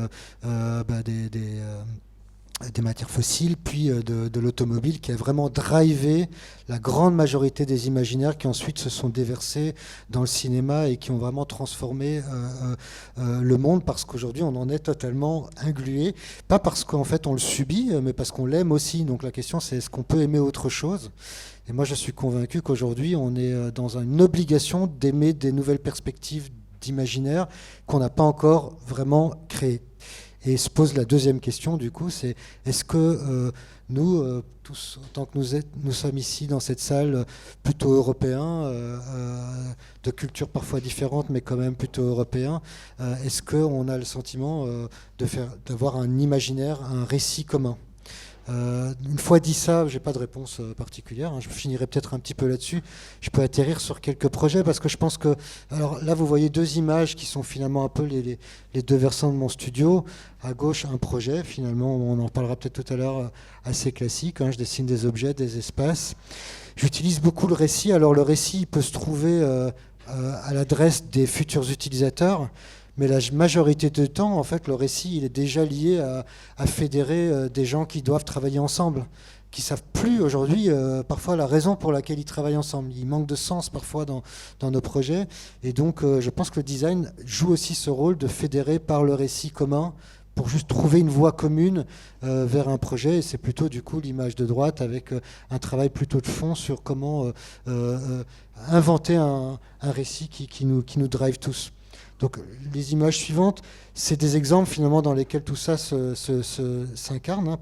des matières fossiles, puis de l'automobile, qui a vraiment drivé la grande majorité des imaginaires qui ensuite se sont déversés dans le cinéma et qui ont vraiment transformé le monde, parce qu'aujourd'hui on en est totalement inglué, pas parce qu'en fait on le subit, mais parce qu'on l'aime aussi. Donc la question c'est est-ce qu'on peut aimer autre chose ? Et moi je suis convaincu qu'aujourd'hui on est dans une obligation d'aimer des nouvelles perspectives d'imaginaire qu'on n'a pas encore vraiment créées. Et se pose la deuxième question, du coup, c'est est-ce que nous, tous, autant que nous sommes ici dans cette salle plutôt européens, de cultures parfois différentes, mais quand même plutôt européens, est-ce qu'on a le sentiment d'avoir un imaginaire, un récit commun ? Une fois dit ça, j'ai pas de réponse particulière, hein, je finirai peut-être un petit peu là-dessus. Je peux atterrir sur quelques projets parce que je pense que, alors là vous voyez deux images qui sont finalement un peu les deux versants de mon studio. À gauche un projet, finalement on en parlera peut-être tout à l'heure, assez classique, hein, je dessine des objets, des espaces. J'utilise beaucoup le récit. Alors le récit il peut se trouver à l'adresse des futurs utilisateurs, mais la majorité du temps, en fait, le récit il est déjà lié à fédérer des gens qui doivent travailler ensemble. qui savent plus aujourd'hui parfois la raison pour laquelle ils travaillent ensemble. Il manque de sens parfois dans nos projets. Et donc je pense que le design joue aussi ce rôle de fédérer par le récit commun pour juste trouver une voie commune vers un projet. Et c'est plutôt du coup l'image de droite avec un travail plutôt de fond sur comment inventer un récit qui nous drive tous. Donc les images suivantes, c'est des exemples finalement dans lesquels tout ça s'incarne. Hein.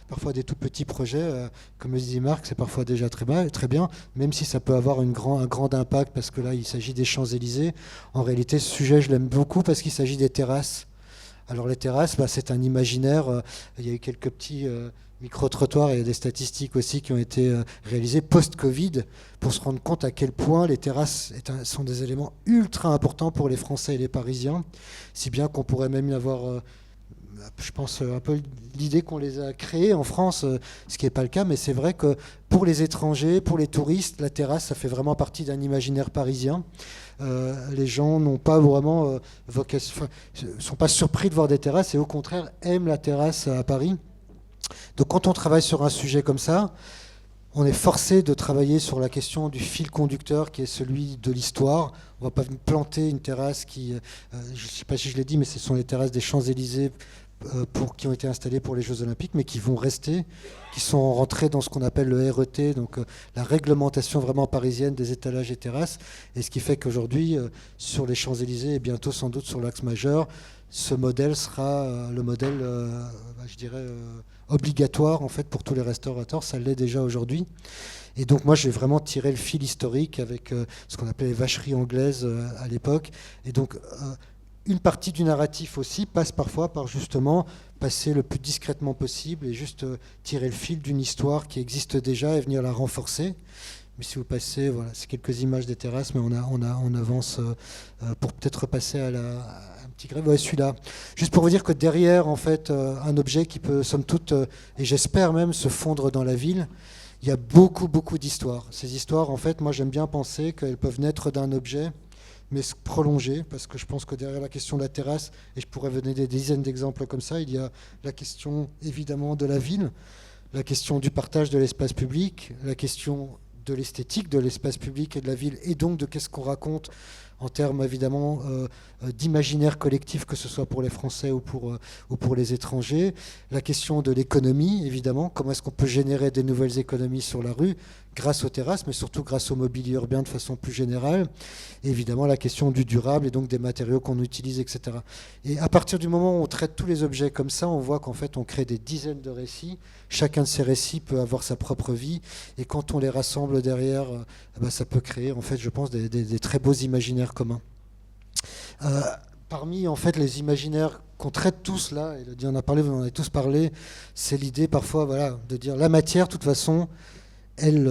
Parfois des tout petits projets, comme le disait Marc, c'est parfois déjà très bien, même si ça peut avoir un grand impact parce que là il s'agit des Champs-Élysées. En réalité ce sujet je l'aime beaucoup parce qu'il s'agit des terrasses. Alors les terrasses, c'est un imaginaire, il y a eu quelques petits micro-trottoirs et des statistiques aussi qui ont été réalisées post-Covid pour se rendre compte à quel point les terrasses sont des éléments ultra importants pour les Français et les Parisiens, si bien qu'on pourrait même y avoir, je pense, un peu l'idée qu'on les a créées en France, ce qui n'est pas le cas, mais c'est vrai que pour les étrangers, pour les touristes, la terrasse, ça fait vraiment partie d'un imaginaire parisien. Les gens n'ont pas vraiment sont pas surpris de voir des terrasses et au contraire aiment la terrasse à Paris. Donc quand on travaille sur un sujet comme ça, on est forcé de travailler sur la question du fil conducteur qui est celui de l'histoire. On ne va pas planter une terrasse qui, je ne sais pas si je l'ai dit, mais ce sont les terrasses des Champs-Élysées qui ont été installées pour les Jeux Olympiques, mais qui vont rester, qui sont rentrées dans ce qu'on appelle le RET, donc la réglementation vraiment parisienne des étalages et terrasses. Et ce qui fait qu'aujourd'hui, sur les Champs-Élysées et bientôt sans doute sur l'Axe majeur, ce modèle sera le modèle, je dirais, obligatoire en fait pour tous les restaurateurs. Ça l'est déjà aujourd'hui. Et donc moi j'ai vraiment tiré le fil historique avec ce qu'on appelait les vacheries anglaises à l'époque. Et donc une partie du narratif aussi passe parfois par justement passer le plus discrètement possible et juste tirer le fil d'une histoire qui existe déjà et venir la renforcer. Mais si vous passez, voilà, c'est quelques images des terrasses, mais on avance pour peut-être passer à un petit grève. Ouais, celui-là. Juste pour vous dire que derrière, en fait, un objet qui peut, somme toute, et j'espère même, se fondre dans la ville, il y a beaucoup, beaucoup d'histoires. Ces histoires, en fait, moi j'aime bien penser qu'elles peuvent naître d'un objet, mais se prolonger, parce que je pense que derrière la question de la terrasse, et je pourrais donner des dizaines d'exemples comme ça, il y a la question évidemment de la ville, la question du partage de l'espace public, la question de l'esthétique de l'espace public et de la ville, et donc de qu'est-ce qu'on raconte en termes évidemment d'imaginaire collectif, que ce soit pour les Français ou pour les étrangers. La question de l'économie, évidemment, comment est-ce qu'on peut générer des nouvelles économies sur la rue, grâce aux terrasses, mais surtout grâce au mobilier urbain de façon plus générale. Et évidemment, la question du durable et donc des matériaux qu'on utilise, etc. Et à partir du moment où on traite tous les objets comme ça, on voit qu'en fait, on crée des dizaines de récits. Chacun de ces récits peut avoir sa propre vie. Et quand on les rassemble derrière, ça peut créer, en fait, je pense, des très beaux imaginaires communs. Parmi, en fait, les imaginaires qu'on traite tous là, et on a parlé, vous en avez tous parlé, c'est l'idée parfois, voilà, de dire la matière, de toute façon, elle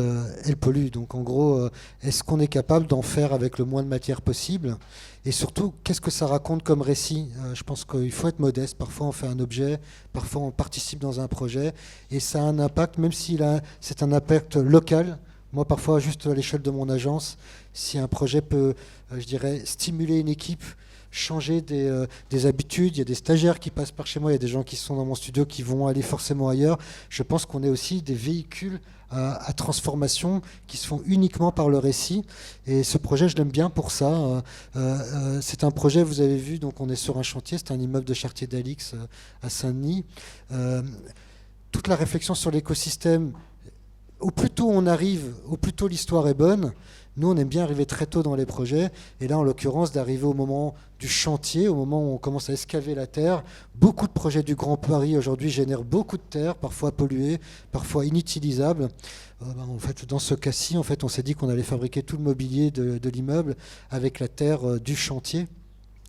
pollue. Donc en gros, est-ce qu'on est capable d'en faire avec le moins de matière possible? Et surtout, qu'est-ce que ça raconte comme récit? Je pense qu'il faut être modeste. Parfois on fait un objet, parfois on participe dans un projet, et ça a un impact, même si c'est un impact local. Moi parfois, juste à l'échelle de mon agence, si un projet peut, je dirais, stimuler une équipe, changer des habitudes, il y a des stagiaires qui passent par chez moi, il y a des gens qui sont dans mon studio qui vont aller forcément ailleurs. Je pense qu'on est aussi des véhicules à transformation qui se font uniquement par le récit. Et ce projet, je l'aime bien pour ça. C'est un projet, vous avez vu, donc on est sur un chantier, c'est un immeuble de Chartier d'Alix à Saint-Denis. Toute la réflexion sur l'écosystème, au plus tôt on arrive, au plus tôt l'histoire est bonne. Nous, on aime bien arriver très tôt dans les projets, et là, en l'occurrence, d'arriver au moment du chantier, au moment où on commence à excaver la terre. Beaucoup de projets du Grand Paris aujourd'hui génèrent beaucoup de terre, parfois polluée, parfois inutilisable. En fait, dans ce cas-ci, en fait, on s'est dit qu'on allait fabriquer tout le mobilier de l'immeuble avec la terre du chantier.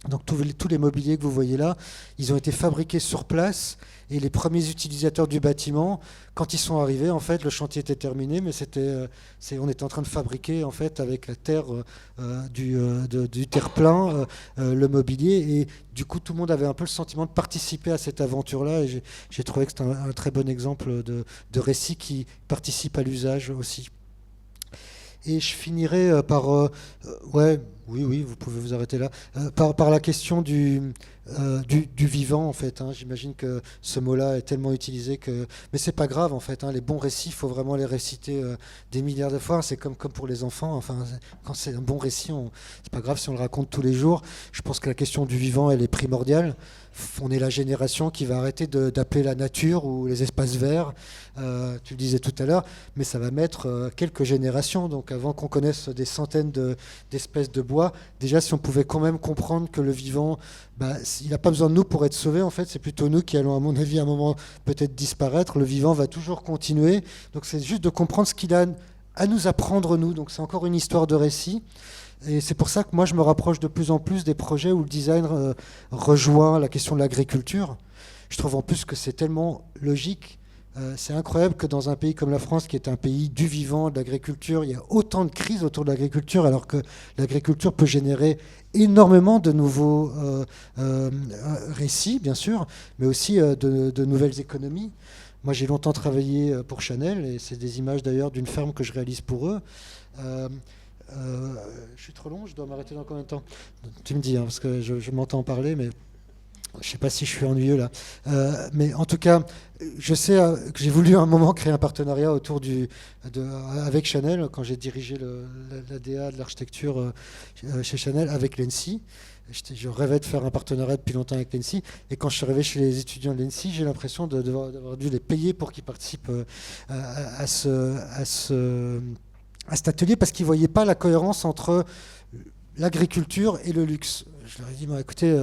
Donc tous les mobiliers que vous voyez là, ils ont été fabriqués sur place, et les premiers utilisateurs du bâtiment, quand ils sont arrivés, en fait, le chantier était terminé, mais on était en train de fabriquer en fait avec la terre du terre-plein le mobilier, et du coup tout le monde avait un peu le sentiment de participer à cette aventure-là, et j'ai trouvé que c'était un très bon exemple de récit qui participe à l'usage aussi. Et je finirai par... ouais, oui, vous pouvez vous arrêter là. Par la question du vivant, en fait. J'imagine que ce mot-là est tellement utilisé que... Mais c'est pas grave, en fait. Les bons récits, il faut vraiment les réciter des milliards de fois. C'est comme pour les enfants. Enfin, quand c'est un bon récit, c'est pas grave si on le raconte tous les jours. Je pense que la question du vivant, elle est primordiale. On est la génération qui va arrêter d'appeler la nature ou les espaces verts, tu le disais tout à l'heure, mais ça va mettre quelques générations. Donc avant qu'on connaisse des centaines d'espèces de bois, déjà si on pouvait quand même comprendre que le vivant, il n'a pas besoin de nous pour être sauvé, en fait, c'est plutôt nous qui allons, à mon avis, à un moment peut-être disparaître. Le vivant va toujours continuer. Donc c'est juste de comprendre ce qu'il a à nous apprendre, nous. Donc c'est encore une histoire de récit. Et c'est pour ça que moi, je me rapproche de plus en plus des projets où le design rejoint la question de l'agriculture. Je trouve en plus que c'est tellement logique. C'est incroyable que dans un pays comme la France, qui est un pays du vivant, de l'agriculture, il y a autant de crises autour de l'agriculture, alors que l'agriculture peut générer énormément de nouveaux récits, bien sûr, mais aussi de nouvelles économies. Moi, j'ai longtemps travaillé pour Chanel, et c'est des images d'ailleurs d'une ferme que je réalise pour eux. Je suis trop long, je dois m'arrêter dans combien de temps? Tu me dis, parce que je m'entends parler, mais je ne sais pas si je suis ennuyeux là. Mais en tout cas, je sais que j'ai voulu à un moment créer un partenariat avec Chanel, quand j'ai dirigé la DA de l'architecture chez Chanel avec l'ENSI. Je rêvais de faire un partenariat depuis longtemps avec l'ENSI. Et quand je suis arrivé chez les étudiants de l'ENSI, j'ai l'impression d'avoir dû les payer pour qu'ils participent à cet atelier, parce qu'ils ne voyaient pas la cohérence entre l'agriculture et le luxe. Je leur ai dit, écoutez,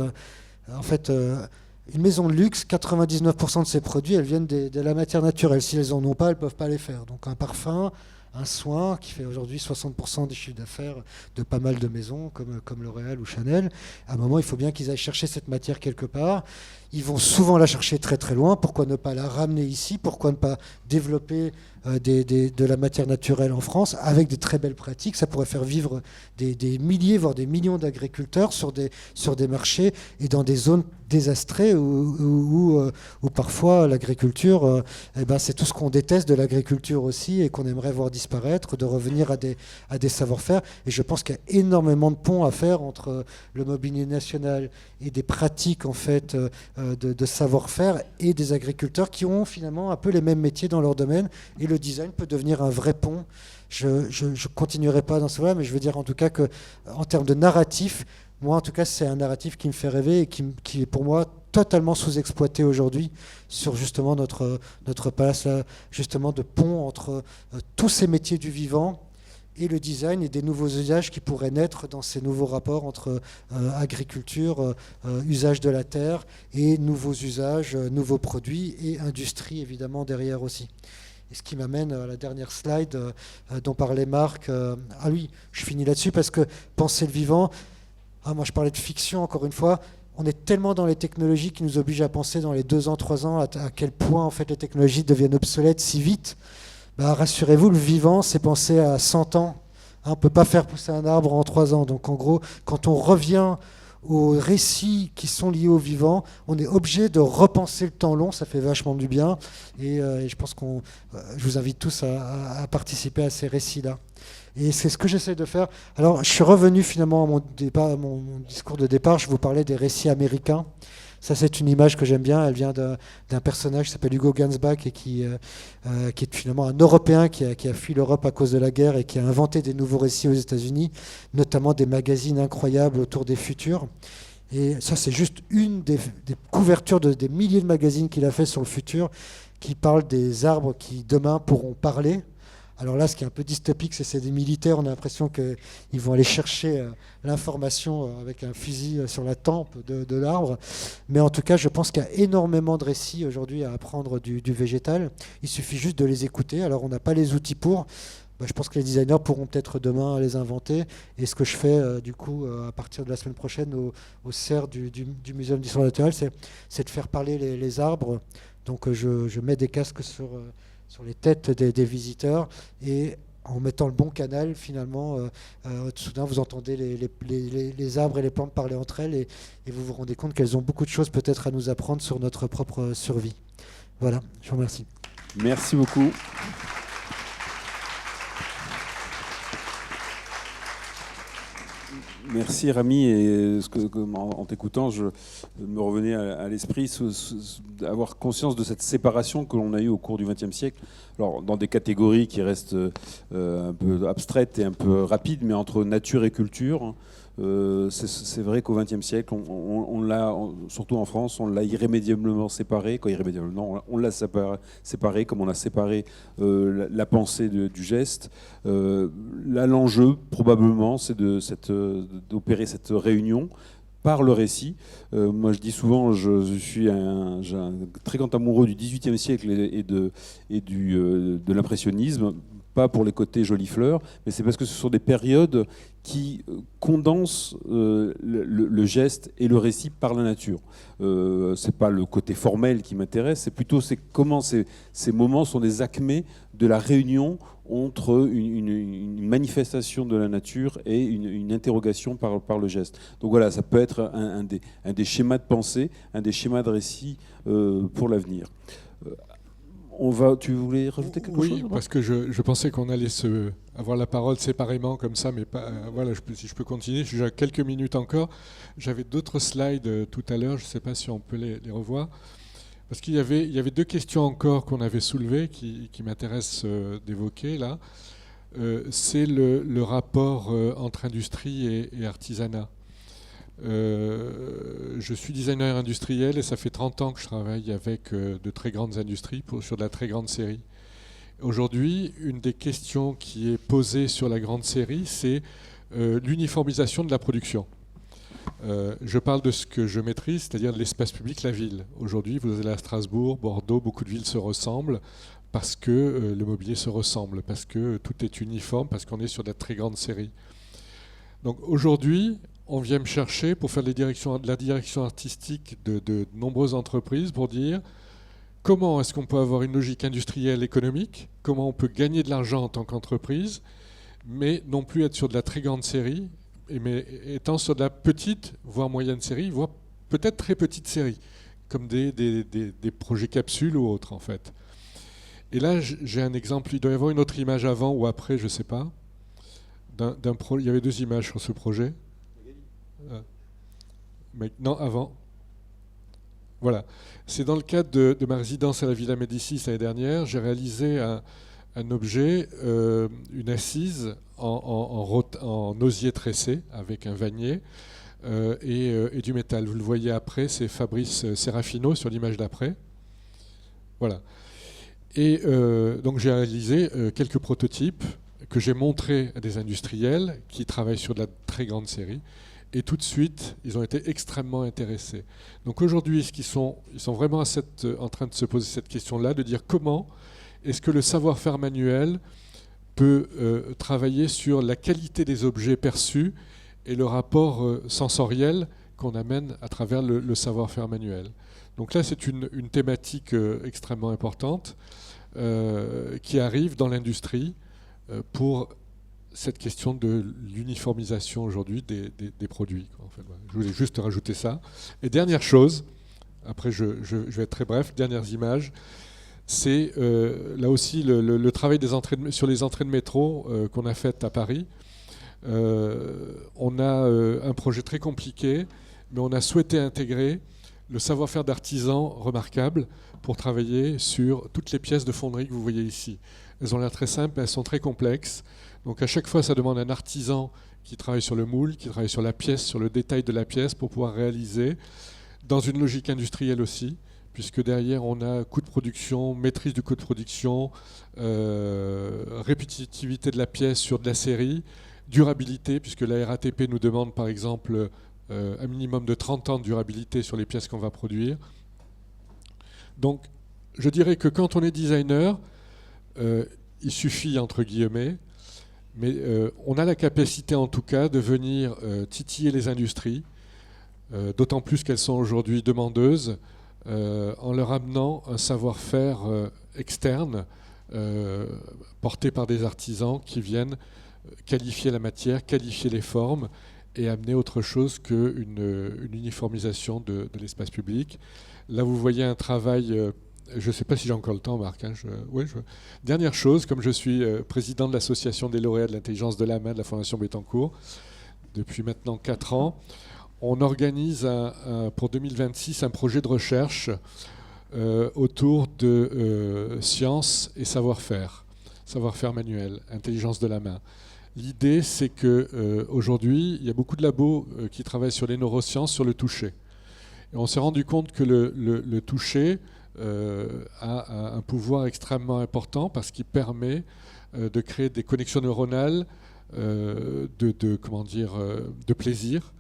en fait, une maison de luxe, 99% de ses produits, elles viennent de la matière naturelle. Si elles n'en ont pas, elles ne peuvent pas les faire. Donc un parfum, un soin qui fait aujourd'hui 60% des chiffres d'affaires de pas mal de maisons comme L'Oréal ou Chanel. À un moment, il faut bien qu'ils aillent chercher cette matière quelque part. Ils vont souvent la chercher très très loin. Pourquoi ne pas la ramener ici? Pourquoi ne pas développer de la matière naturelle en France avec des très belles pratiques? Ça pourrait faire vivre des milliers, voire des millions d'agriculteurs sur des marchés et dans des zones désastrées où parfois l'agriculture, c'est tout ce qu'on déteste de l'agriculture aussi et qu'on aimerait voir disparaître, de revenir à des savoir-faire. Et je pense qu'il y a énormément de ponts à faire entre le mobilier national et des pratiques en fait de savoir-faire et des agriculteurs qui ont finalement un peu les mêmes métiers dans leur domaine, et le design peut devenir un vrai pont. Je ne continuerai pas dans ce voie, mais je veux dire en tout cas qu'en termes de narratif, moi en tout cas c'est un narratif qui me fait rêver et qui est pour moi totalement sous-exploité aujourd'hui sur justement notre place là, justement de pont entre tous ces métiers du vivant et le design et des nouveaux usages qui pourraient naître dans ces nouveaux rapports entre agriculture, usage de la terre et nouveaux usages, nouveaux produits et industrie évidemment derrière aussi. Et ce qui m'amène à la dernière slide dont parlait Marc. Ah oui, je finis là-dessus parce que penser le vivant, moi je parlais de fiction encore une fois, on est tellement dans les technologies qui nous obligent à penser dans les 2 ans, 3 ans à quel point en fait les technologies deviennent obsolètes si vite. Rassurez-vous, le vivant, c'est penser à 100 ans. On ne peut pas faire pousser un arbre en 3 ans. Donc en gros, quand on revient aux récits qui sont liés au vivant, on est obligé de repenser le temps long, ça fait vachement du bien. Et je pense je vous invite tous à participer à ces récits-là. Et c'est ce que j'essaie de faire. Alors je suis revenu finalement à mon discours de départ, je vous parlais des récits américains. Ça, c'est une image que j'aime bien. Elle vient d'un personnage qui s'appelle Hugo Gernsback et qui est finalement un Européen qui a fui l'Europe à cause de la guerre et qui a inventé des nouveaux récits aux États-Unis, notamment des magazines incroyables autour des futurs. Et ça, c'est juste une des couvertures des milliers de magazines qu'il a fait sur le futur, qui parlent des arbres qui demain pourront parler. Alors là, ce qui est un peu dystopique, c'est des militaires, on a l'impression qu'ils vont aller chercher l'information avec un fusil sur la tempe de l'arbre. Mais en tout cas, je pense qu'il y a énormément de récits aujourd'hui à apprendre du végétal. Il suffit juste de les écouter. Alors on n'a pas les outils pour. Je pense que les designers pourront peut-être demain les inventer. Et ce que je fais du coup à partir de la semaine prochaine au CERF du Muséum d'histoire naturelle, c'est de faire parler les arbres. Donc je mets des casques sur les têtes des visiteurs, et en mettant le bon canal, finalement, soudain vous entendez les arbres et les plantes parler entre elles, et vous vous rendez compte qu'elles ont beaucoup de choses peut-être à nous apprendre sur notre propre survie. Voilà, je vous remercie. Merci beaucoup. Merci Rami, et en t'écoutant, je me revenais à l'esprit d'avoir conscience de cette séparation que l'on a eue au cours du XXe siècle. Alors dans des catégories qui restent un peu abstraites et un peu rapides, mais entre nature et culture. C'est vrai qu'au XXe siècle, on l'a, surtout en France, on l'a irrémédiablement séparé. On l'a séparé comme on a séparé la pensée du geste. Là, l'enjeu, probablement, c'est d'opérer cette réunion par le récit. Moi, je dis souvent, je suis un très grand amoureux du XVIIIe siècle et de l'impressionnisme. Pas pour les côtés jolies fleurs, mais c'est parce que ce sont des périodes qui condensent le geste et le récit par la nature. C'est pas le côté formel qui m'intéresse, c'est plutôt comment ces moments sont des acmés de la réunion entre une manifestation de la nature et une interrogation par le geste. Donc voilà, ça peut être un des schémas de pensée, un des schémas de récit pour l'avenir. Tu voulais rajouter quelque chose ? Oui, parce que je pensais qu'on allait avoir la parole séparément comme ça, mais pas. Voilà, si je peux continuer, j'ai déjà quelques minutes encore. J'avais d'autres slides tout à l'heure, je ne sais pas si on peut les revoir. Parce qu'il y avait deux questions encore qu'on avait soulevées qui m'intéressent d'évoquer là. C'est le rapport entre industrie et artisanat. Je suis designer industriel et ça fait 30 ans que je travaille avec de très grandes industries sur de la très grande série. Aujourd'hui, une des questions qui est posée sur la grande série, c'est l'uniformisation de la production. Je parle de ce que je maîtrise, c'est-à-dire de l'espace public, la ville. Aujourd'hui, vous allez à Strasbourg, Bordeaux, beaucoup de villes se ressemblent parce que le mobilier se ressemble, parce que tout est uniforme, parce qu'on est sur de la très grande série. Donc aujourd'hui, on vient me chercher pour faire de la direction artistique de nombreuses entreprises pour dire comment est-ce qu'on peut avoir une logique industrielle économique, comment on peut gagner de l'argent en tant qu'entreprise, mais non plus être sur de la très grande série, mais étant sur de la petite, voire moyenne série, voire peut-être très petite série, comme des projets capsules ou autres en fait. Et là, j'ai un exemple, il doit y avoir une autre image avant ou après, je ne sais pas. Il y avait deux images sur ce projet. Mais non, avant. Voilà. C'est dans le cadre de ma résidence à la Villa Médicis l'année dernière. J'ai réalisé un objet, une assise en osier tressé avec un vanier et du métal. Vous le voyez après, c'est Fabrice Serafino sur l'image d'après. Voilà. Et donc j'ai réalisé quelques prototypes que j'ai montrés à des industriels qui travaillent sur de la très grande série. Et tout de suite, ils ont été extrêmement intéressés. Donc aujourd'hui, ils sont vraiment en train de se poser cette question-là, de dire comment est-ce que le savoir-faire manuel peut travailler sur la qualité des objets perçus et le rapport sensoriel qu'on amène à travers le savoir-faire manuel. Donc là, c'est une thématique extrêmement importante qui arrive dans l'industrie pour cette question de l'uniformisation aujourd'hui des produits. En fait, voilà. Je voulais juste rajouter ça. Et dernière chose, après je vais être très bref, dernières images, c'est là aussi le travail sur les entrées de métro qu'on a fait à Paris. On a un projet très compliqué, mais on a souhaité intégrer le savoir-faire d'artisans remarquables pour travailler sur toutes les pièces de fonderie que vous voyez ici. Elles ont l'air très simples, mais elles sont très complexes. Donc à chaque fois, ça demande un artisan qui travaille sur le moule, qui travaille sur la pièce, sur le détail de la pièce pour pouvoir réaliser, dans une logique industrielle aussi, puisque derrière, on a coût de production, maîtrise du coût de production, répétitivité de la pièce sur de la série, durabilité, puisque la RATP nous demande par exemple un minimum de 30 ans de durabilité sur les pièces qu'on va produire. Donc je dirais que quand on est designer, il suffit, entre guillemets, mais on a la capacité en tout cas de venir titiller les industries, d'autant plus qu'elles sont aujourd'hui demandeuses, en leur amenant un savoir-faire externe porté par des artisans qui viennent qualifier la matière, qualifier les formes et amener autre chose qu'une uniformisation de l'espace public. Là, vous voyez un travail... je ne sais pas si j'ai encore le temps, Marc. Hein, Dernière chose, comme je suis président de l'association des lauréats de l'intelligence de la main de la Fondation Bettencourt, depuis maintenant 4 ans, on organise pour 2026 un projet de recherche autour de science et savoir-faire manuel, intelligence de la main. L'idée, c'est qu'aujourd'hui, il y a beaucoup de labos qui travaillent sur les neurosciences, sur le toucher. Et on s'est rendu compte que le toucher a un pouvoir extrêmement important parce qu'il permet de créer des connexions neuronales de plaisir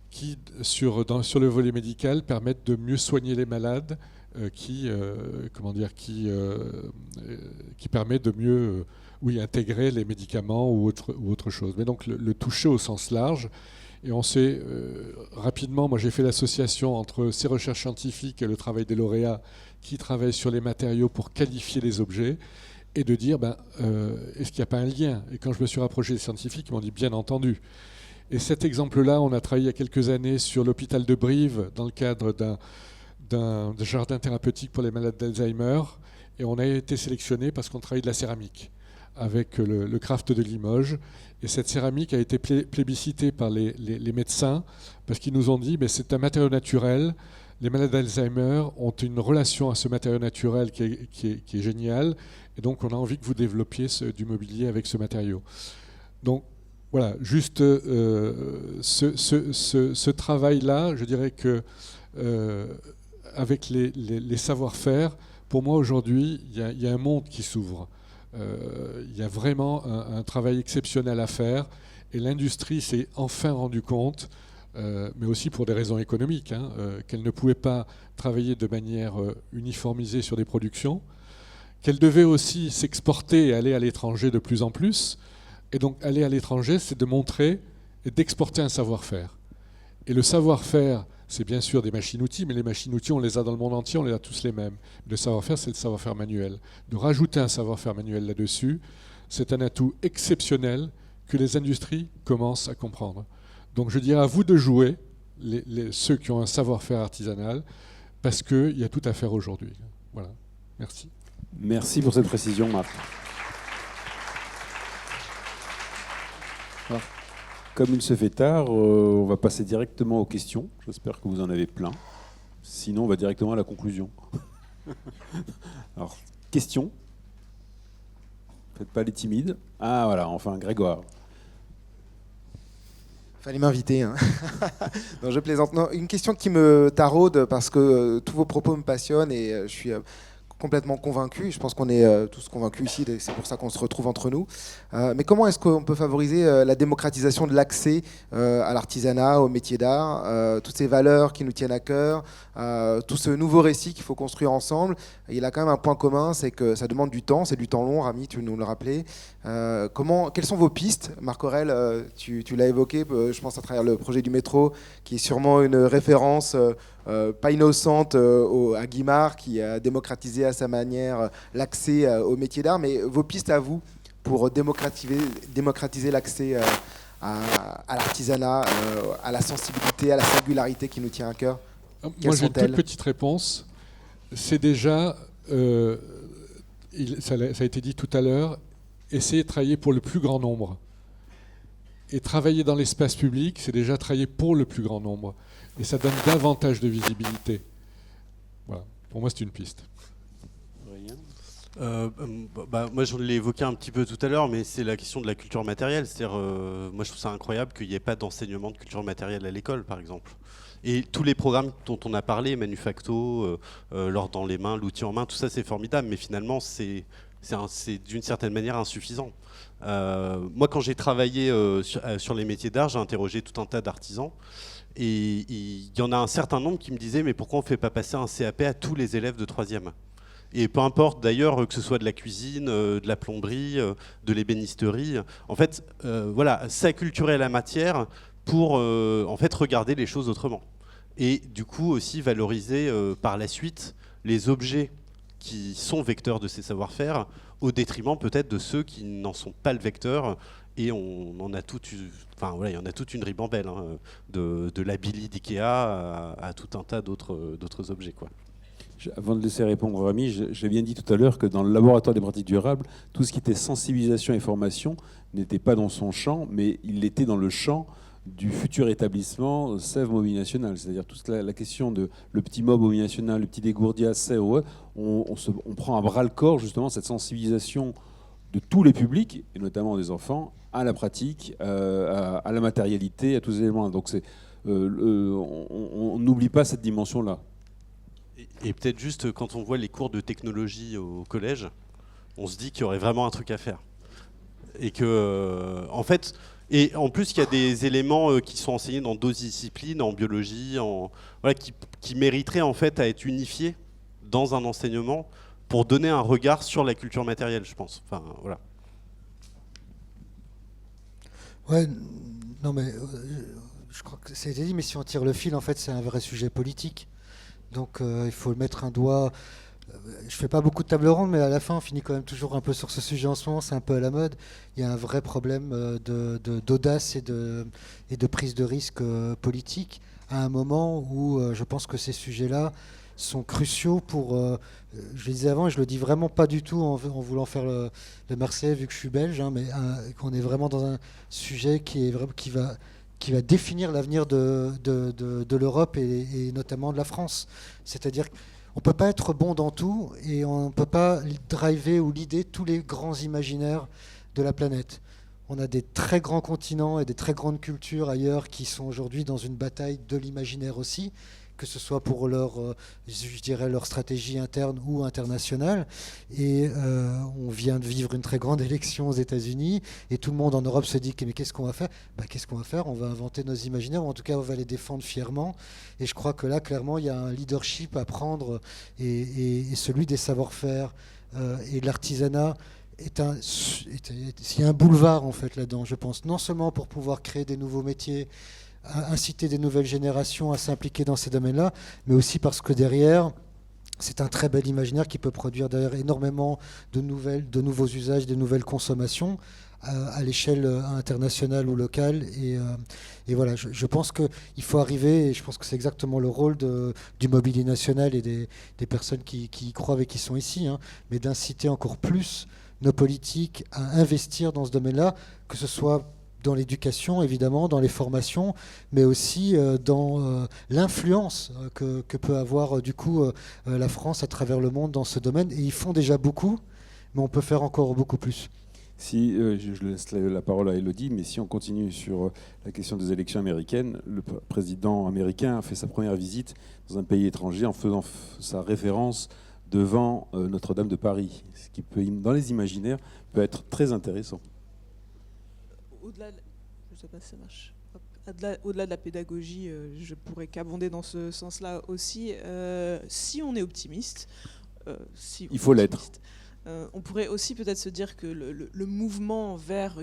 qui, sur le volet médical, permettent de mieux soigner les malades, qui permet de mieux intégrer les médicaments ou autre chose. Mais donc le toucher au sens large. Et on sait rapidement, moi j'ai fait l'association entre ces recherches scientifiques et le travail des lauréats qui travaillent sur les matériaux pour qualifier les objets, et de dire, est-ce qu'il n'y a pas un lien? Et quand je me suis rapproché des scientifiques, ils m'ont dit, bien entendu. Et cet exemple-là, on a travaillé il y a quelques années sur l'hôpital de Brive, dans le cadre d'un jardin thérapeutique pour les malades d'Alzheimer, et on a été sélectionné parce qu'on travaille de la céramique avec le Craft de Limoges. Et cette céramique a été plébiscitée par les médecins parce qu'ils nous ont dit, mais c'est un matériau naturel. Les malades d'Alzheimer ont une relation à ce matériau naturel qui est génial. Et donc, on a envie que vous développiez du mobilier avec ce matériau. Donc, voilà, juste ce travail-là, je dirais que avec les savoir-faire, pour moi, aujourd'hui, il y a un monde qui s'ouvre. Il y a vraiment un travail exceptionnel à faire. Et l'industrie s'est enfin rendu compte, mais aussi pour des raisons économiques, qu'elle ne pouvait pas travailler de manière uniformisée sur des productions, qu'elle devait aussi s'exporter et aller à l'étranger de plus en plus. Et donc aller à l'étranger, c'est de montrer et d'exporter un savoir-faire. Et le savoir-faire, c'est bien sûr des machines-outils, mais les machines-outils, on les a dans le monde entier, on les a tous les mêmes. Le savoir-faire, c'est le savoir-faire manuel. De rajouter un savoir-faire manuel là-dessus, c'est un atout exceptionnel que les industries commencent à comprendre. Donc je dirais à vous de jouer, ceux qui ont un savoir-faire artisanal, parce qu'il y a tout à faire aujourd'hui. Voilà, merci. Merci pour cette précision, Marc. Alors, comme il se fait tard, on va passer directement aux questions. J'espère que vous en avez plein. Sinon, on va directement à la conclusion. Alors, questions. Faites pas les timides. Ah voilà, enfin, Grégoire. Fallait m'inviter. Hein. Non, je plaisante. Non, une question qui me taraude parce que tous vos propos me passionnent et je suis complètement convaincu. Je pense qu'on est tous convaincus ici, et c'est pour ça qu'on se retrouve entre nous. Mais comment est-ce qu'on peut favoriser la démocratisation de l'accès à l'artisanat, au métier d'art, toutes ces valeurs qui nous tiennent à cœur, tout ce nouveau récit qu'il faut construire ensemble? Il a quand même un point commun, c'est que ça demande du temps, c'est du temps long. Rami, tu nous le rappelais. Quelles sont vos pistes? Marc Aurèle, tu l'as évoqué, je pense à travers le projet du métro, qui est sûrement une référence pas innocente à Guimard, qui a démocratisé à sa manière l'accès au métier d'art. Mais vos pistes à vous pour démocratiser l'accès à l'artisanat, à la sensibilité, à la singularité qui nous tient à cœur? Moi, j'ai une toute petite réponse. C'est déjà, ça a été dit tout à l'heure, essayer de travailler pour le plus grand nombre. Et travailler dans l'espace public, c'est déjà travailler pour le plus grand nombre. Et ça donne davantage de visibilité. Voilà. Pour moi, c'est une piste. Moi, je l'ai évoqué un petit peu tout à l'heure, mais c'est la question de la culture matérielle. C'est-à-dire, moi, je trouve ça incroyable qu'il n'y ait pas d'enseignement de culture matérielle à l'école, par exemple. Et tous les programmes dont on a parlé, Manufacto, l'or dans les mains, l'outil en main, tout ça, c'est formidable, mais finalement, c'est d'une certaine manière insuffisant. Moi, quand j'ai travaillé sur les métiers d'art, j'ai interrogé tout un tas d'artisans. Et il y en a un certain nombre qui me disaient, mais pourquoi on ne fait pas passer un CAP à tous les élèves de 3e? Et peu importe d'ailleurs que ce soit de la cuisine, de la plomberie, de l'ébénisterie. En fait, voilà, s'acculturer à la matière pour en fait regarder les choses autrement. Et du coup aussi valoriser par la suite les objets qui sont vecteurs de ces savoir-faire, au détriment peut-être de ceux qui n'en sont pas le vecteur. Et on en a toute, enfin voilà, il y en a toute une ribambelle, hein, de l'habili d'Ikea à tout un tas d'autres objets, quoi. Avant de laisser répondre Rami, j'ai bien dit tout à l'heure que dans le laboratoire des pratiques durables, tout ce qui était sensibilisation et formation n'était pas dans son champ, mais il était dans le champ du futur établissement Sèvres Mobilier National. C'est-à-dire toute la question de le petit mob Mobilier National, le petit Desgourdias, Sèvres, on prend à bras-le-corps justement cette sensibilisation de tous les publics, et notamment des enfants, à la pratique, à la matérialité, à tous ces éléments. Donc on n'oublie pas cette dimension-là. Et peut-être juste quand on voit les cours de technologie au collège, on se dit qu'il y aurait vraiment un truc à faire. Et que, en fait, et en plus, il y a des éléments qui sont enseignés dans d'autres disciplines, en biologie, voilà, qui mériteraient en fait à être unifiés dans un enseignement pour donner un regard sur la culture matérielle, je pense. Enfin, voilà. Ouais, non mais je crois que ça a été dit, mais si on tire le fil, en fait, c'est un vrai sujet politique. Donc il faut mettre un doigt. Je fais pas beaucoup de tables rondes, mais à la fin, on finit quand même toujours un peu sur ce sujet en ce moment. C'est un peu à la mode. Il y a un vrai problème d'audace et de prise de risque politique à un moment où je pense que ces sujets-là sont cruciaux pour. Je le disais avant, et je le dis vraiment pas du tout en voulant faire le Marseillais vu que je suis belge, hein, mais qu'on est vraiment dans un sujet qui va définir l'avenir de l'Europe et notamment de la France. C'est-à-dire qu'on ne peut pas être bon dans tout et on ne peut pas driver ou leader tous les grands imaginaires de la planète. On a des très grands continents et des très grandes cultures ailleurs qui sont aujourd'hui dans une bataille de l'imaginaire aussi, que ce soit pour je dirais leur stratégie interne ou internationale. Et on vient de vivre une très grande élection aux États-Unis et tout le monde en Europe se dit mais qu'est-ce qu'on va faire ? Qu'est-ce qu'on va faire ? On va inventer nos imaginaires, ou en tout cas on va les défendre fièrement. Et je crois que là, clairement, il y a un leadership à prendre et celui des savoir-faire et de l'artisanat. Il y a un boulevard en fait là-dedans, je pense, non seulement pour pouvoir créer des nouveaux métiers, inciter des nouvelles générations à s'impliquer dans ces domaines-là, mais aussi parce que derrière, c'est un très bel imaginaire qui peut produire derrière énormément de nouveaux usages, de nouvelles consommations à l'échelle internationale ou locale. Et voilà, je pense qu'il faut arriver, et je pense que c'est exactement le rôle du Mobilier National et des personnes qui y croient et qui sont ici, hein, mais d'inciter encore plus nos politiques à investir dans ce domaine-là, que ce soit dans l'éducation, évidemment, dans les formations, mais aussi dans l'influence que peut avoir du coup la France à travers le monde dans ce domaine. Et ils font déjà beaucoup, mais on peut faire encore beaucoup plus. Si, je laisse la parole à Elodie, mais si on continue sur la question des élections américaines, le président américain a fait sa première visite dans un pays étranger en faisant sa référence devant Notre-Dame de Paris, ce qui peut, dans les imaginaires, peut être très intéressant. Au-delà, je ne sais pas si ça marche. Au-delà de la pédagogie, je pourrais qu'abonder dans ce sens-là aussi. Si on est optimiste, il faut l'être. On pourrait aussi peut-être se dire que le mouvement vers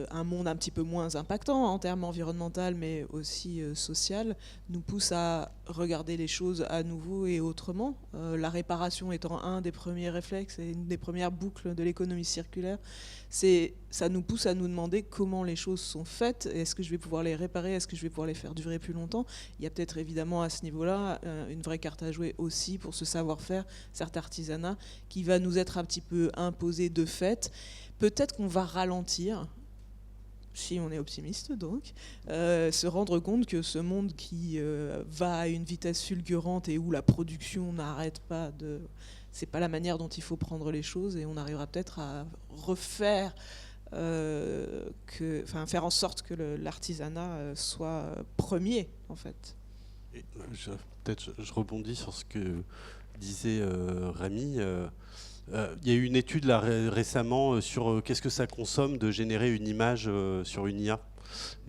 un monde un petit peu moins impactant en termes environnemental, mais aussi social, nous pousse à regarder les choses à nouveau et autrement. La réparation étant un des premiers réflexes et une des premières boucles de l'économie circulaire, ça nous pousse à nous demander comment les choses sont faites. Est-ce que je vais pouvoir les réparer ? Est-ce que je vais pouvoir les faire durer plus longtemps ? Il y a peut-être évidemment à ce niveau-là une vraie carte à jouer aussi pour ce savoir-faire, cet artisanat qui va nous être un petit peu imposé de fait. Peut-être qu'on va ralentir, si on est optimiste donc, se rendre compte que ce monde qui va à une vitesse fulgurante et où la production n'arrête pas c'est pas la manière dont il faut prendre les choses, et on arrivera peut-être à refaire, faire en sorte que l'artisanat soit premier en fait. Peut-être je rebondis sur ce que disait Rémi. Il y a eu une étude là, récemment sur qu'est-ce que ça consomme de générer une image sur une IA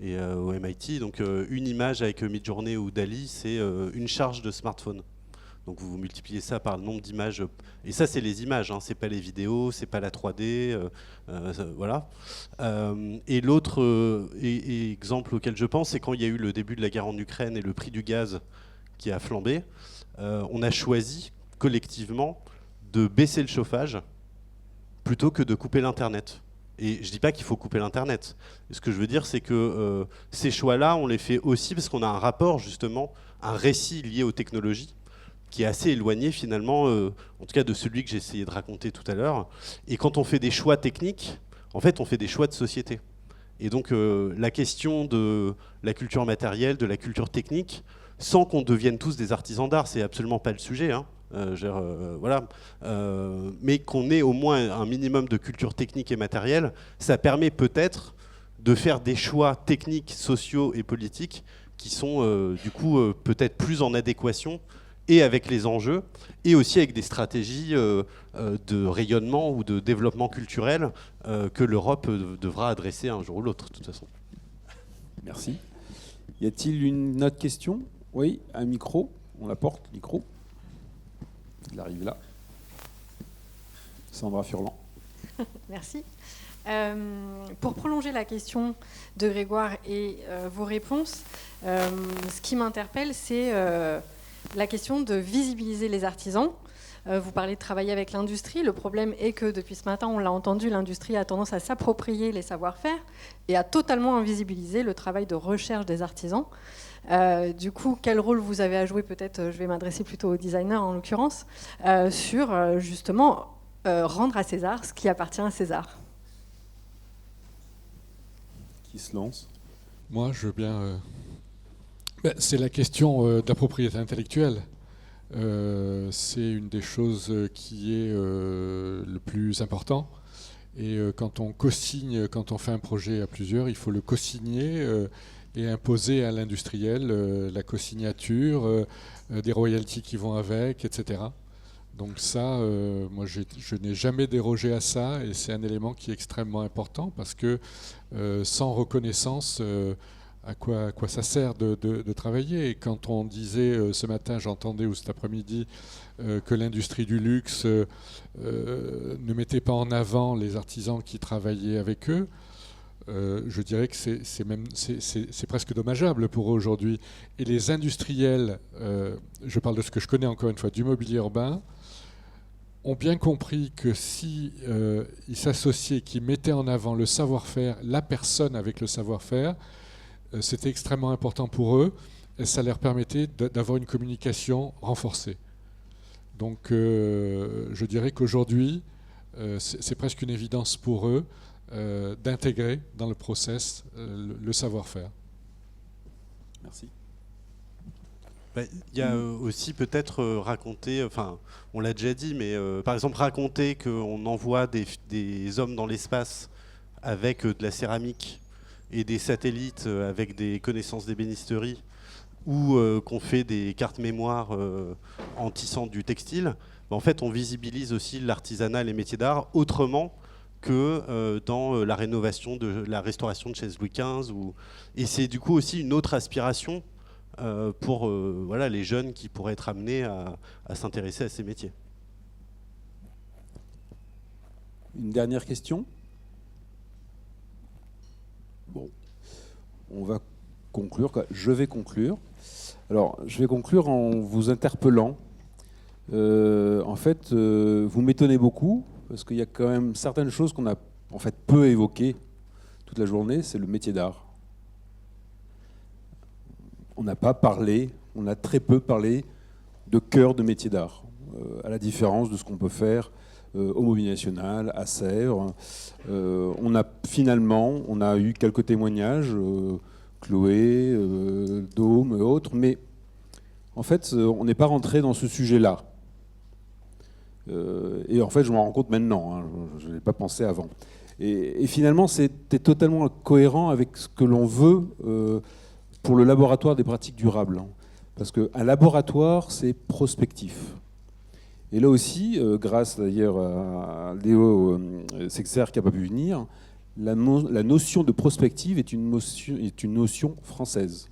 et, au MIT. Donc une image avec Midjourney ou DALL-E, c'est une charge de smartphone. Donc vous multipliez ça par le nombre d'images. Et ça, c'est les images, hein, c'est pas les vidéos, c'est pas la 3D. Voilà. Et l'autre exemple auquel je pense, c'est quand il y a eu le début de la guerre en Ukraine et le prix du gaz qui a flambé. On a choisi collectivement de baisser le chauffage plutôt que de couper l'Internet. Et je ne dis pas qu'il faut couper l'Internet. Ce que je veux dire, c'est que ces choix-là, on les fait aussi parce qu'on a un rapport, justement, un récit lié aux technologies qui est assez éloigné, finalement, en tout cas de celui que j'ai essayé de raconter tout à l'heure. Et quand on fait des choix techniques, en fait, on fait des choix de société. Et donc la question de la culture matérielle, de la culture technique, sans qu'on devienne tous des artisans d'art, c'est absolument pas le sujet, hein. Voilà. Mais qu'on ait au moins un minimum de culture technique et matérielle, ça permet peut-être de faire des choix techniques, sociaux et politiques qui sont du coup peut-être plus en adéquation et avec les enjeux, et aussi avec des stratégies de rayonnement ou de développement culturel que l'Europe devra adresser un jour ou l'autre, de toute façon. Merci. Y a-t-il une autre question? Oui, un micro. On l'apporte, micro. Il arrive là. Sandra Furlan. Merci. Pour prolonger la question de Grégoire et vos réponses, ce qui m'interpelle, c'est la question de visibiliser les artisans. Vous parlez de travailler avec l'industrie. Le problème est que depuis ce matin, on l'a entendu, l'industrie a tendance à s'approprier les savoir-faire et à totalement invisibiliser le travail de recherche des artisans. Du coup, quel rôle vous avez à jouer? Peut-être, je vais m'adresser plutôt aux designers en l'occurrence, sur justement rendre à César ce qui appartient à César. Qui se lance? Moi, je veux bien... c'est la question de la propriété intellectuelle. C'est une des choses qui est le plus important. Et quand on co-signe, quand on fait un projet à plusieurs, il faut le co-signer et imposer à l'industriel la co-signature, des royalties qui vont avec, etc. Donc ça, moi je n'ai jamais dérogé à ça, et c'est un élément qui est extrêmement important, parce que sans reconnaissance, à quoi ça sert de travailler? Et quand on disait ce matin, j'entendais, ou cet après-midi, que l'industrie du luxe ne mettait pas en avant les artisans qui travaillaient avec eux, je dirais que c'est presque dommageable pour eux aujourd'hui. Et les industriels, je parle de ce que je connais encore une fois, du mobilier urbain, ont bien compris que si ils s'associaient, qu'ils mettaient en avant le savoir-faire, la personne avec le savoir-faire, c'était extrêmement important pour eux, et ça leur permettait d'avoir une communication renforcée. Donc je dirais qu'aujourd'hui, c'est presque une évidence pour eux d'intégrer dans le process le savoir-faire. Merci. Il y a aussi peut-être raconter, enfin on l'a déjà dit, mais par exemple raconter qu'on envoie des hommes dans l'espace avec de la céramique et des satellites avec des connaissances d'ébénisterie, ou qu'on fait des cartes mémoire en tissant du textile, en fait on visibilise aussi l'artisanat et les métiers d'art autrement que dans la rénovation de la restauration de chaises Louis XV. Et c'est du coup aussi une autre aspiration pour voilà, les jeunes qui pourraient être amenés à s'intéresser à ces métiers. Une dernière question? Bon, on va conclure. Je vais conclure. Alors, je vais conclure en vous interpellant. En fait, vous m'étonnez beaucoup, parce qu'il y a quand même certaines choses qu'on a en fait peu évoquées toute la journée, c'est le métier d'art. On n'a pas parlé, on a très peu parlé de cœur de métier d'art, à la différence de ce qu'on peut faire au Mobilier National, à Sèvres. On a eu quelques témoignages, Chloé, Dôme et autres, mais en fait, on n'est pas rentré dans ce sujet-là. Et en fait, je m'en rends compte maintenant, hein, je ne l'ai pas pensé avant. Et finalement, c'était totalement cohérent avec ce que l'on veut pour le laboratoire des pratiques durables. Hein. Parce qu'un laboratoire, c'est prospectif. Et là aussi, grâce d'ailleurs à Léo Sexer qui n'a pas pu venir, la notion de prospective est une notion française.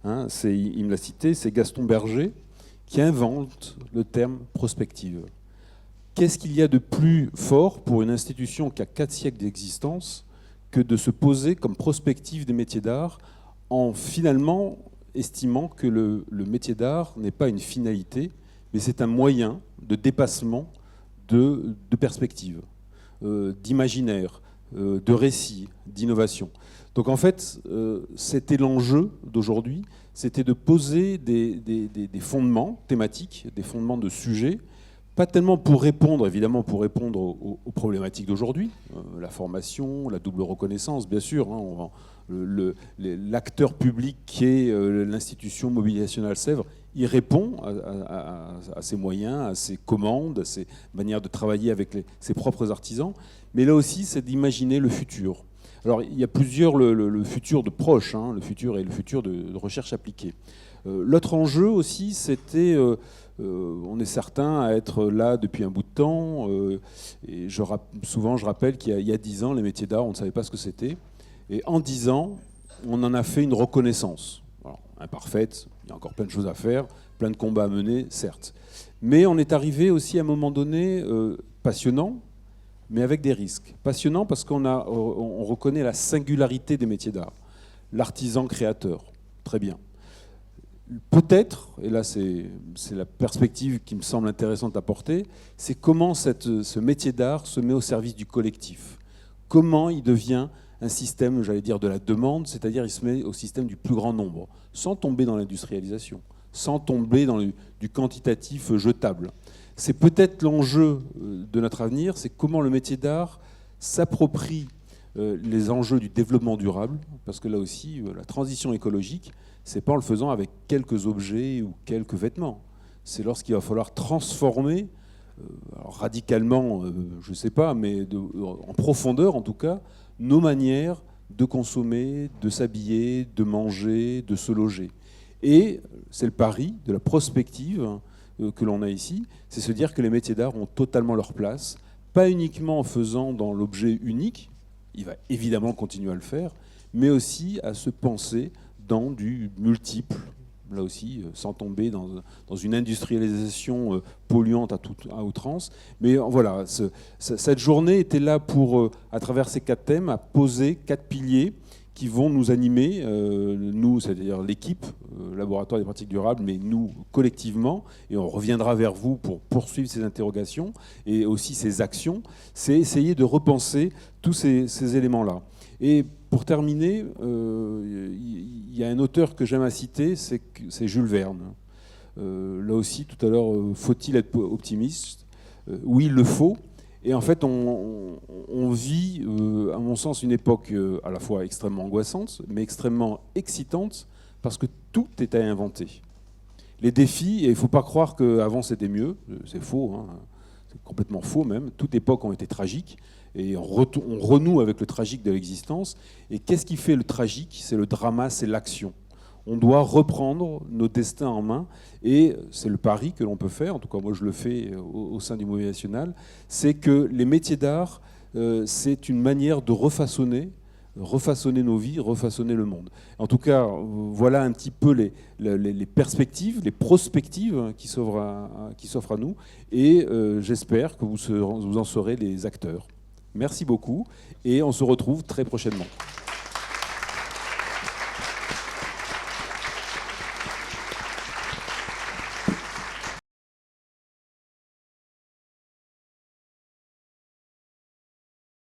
Hein, il me l'a cité, c'est Gaston Berger qui invente le terme prospective. Qu'est-ce qu'il y a de plus fort pour une institution qui a 4 siècles d'existence que de se poser comme prospective des métiers d'art en finalement estimant que le métier d'art n'est pas une finalité, mais c'est un moyen de dépassement de perspective, d'imaginaire, de récit, d'innovation. Donc en fait, c'était l'enjeu d'aujourd'hui, c'était de poser des fondements thématiques, des fondements de sujets, Pas tellement pour répondre, évidemment, pour répondre aux problématiques d'aujourd'hui, la formation, la double reconnaissance, bien sûr. Hein, l'acteur public qui est l'institution Mobilité nationale Sèvres, il répond à ses moyens, à ses commandes, à ses manières de travailler avec ses propres artisans. Mais là aussi, c'est d'imaginer le futur. Alors, il y a plusieurs, le futur de proche, hein, le futur et le futur de recherche appliquée. L'autre enjeu aussi, c'était... on est certain à être là depuis un bout de temps. Et souvent, je rappelle qu'il y a 10 ans, les métiers d'art, on ne savait pas ce que c'était. Et en 10 ans, on en a fait une reconnaissance. Alors, imparfaite, il y a encore plein de choses à faire, plein de combats à mener, certes. Mais on est arrivé aussi à un moment donné passionnant, mais avec des risques. Passionnant parce on reconnaît la singularité des métiers d'art. L'artisan créateur, très bien. Peut-être, et là c'est la perspective qui me semble intéressante à porter, c'est comment ce métier d'art se met au service du collectif. Comment il devient un système, j'allais dire, de la demande, c'est-à-dire il se met au système du plus grand nombre, sans tomber dans l'industrialisation, sans tomber dans du quantitatif jetable. C'est peut-être l'enjeu de notre avenir, c'est comment le métier d'art s'approprie les enjeux du développement durable, parce que là aussi, la transition écologique, c'est pas en le faisant avec quelques objets ou quelques vêtements. C'est lorsqu'il va falloir transformer, alors radicalement, je ne sais pas, mais en profondeur en tout cas, nos manières de consommer, de s'habiller, de manger, de se loger. Et c'est le pari de la prospective que l'on a ici, c'est se dire que les métiers d'art ont totalement leur place, pas uniquement en faisant dans l'objet unique, il va évidemment continuer à le faire, mais aussi à se penser dans du multiple, là aussi, sans tomber dans une industrialisation polluante à outrance. Mais voilà, cette journée était là pour, à travers ces 4 thèmes, à poser 4 piliers qui vont nous animer, nous, c'est-à-dire l'équipe, Laboratoire des pratiques durables, mais nous, collectivement, et on reviendra vers vous pour poursuivre ces interrogations et aussi ces actions, c'est essayer de repenser tous ces éléments-là. Et pour terminer, il y a un auteur que j'aime à citer, c'est Jules Verne. Là aussi, tout à l'heure, faut-il être optimiste ? Oui, il le faut. Et en fait, on vit, à mon sens, une époque à la fois extrêmement angoissante, mais extrêmement excitante, parce que tout est à inventer. Les défis, et il ne faut pas croire qu'avant c'était mieux, c'est faux, hein, c'est complètement faux même, toutes époques ont été tragiques, et on renoue avec le tragique de l'existence. Et qu'est-ce qui fait le tragique ? C'est le drama, c'est l'action. On doit reprendre nos destins en main, et c'est le pari que l'on peut faire, en tout cas moi je le fais au sein du Mouvement national, c'est que les métiers d'art, c'est une manière de refaçonner nos vies, refaçonner le monde. En tout cas, voilà un petit peu les perspectives, les prospectives qui s'offrent à nous, et j'espère que vous en serez les acteurs. Merci beaucoup, et on se retrouve très prochainement.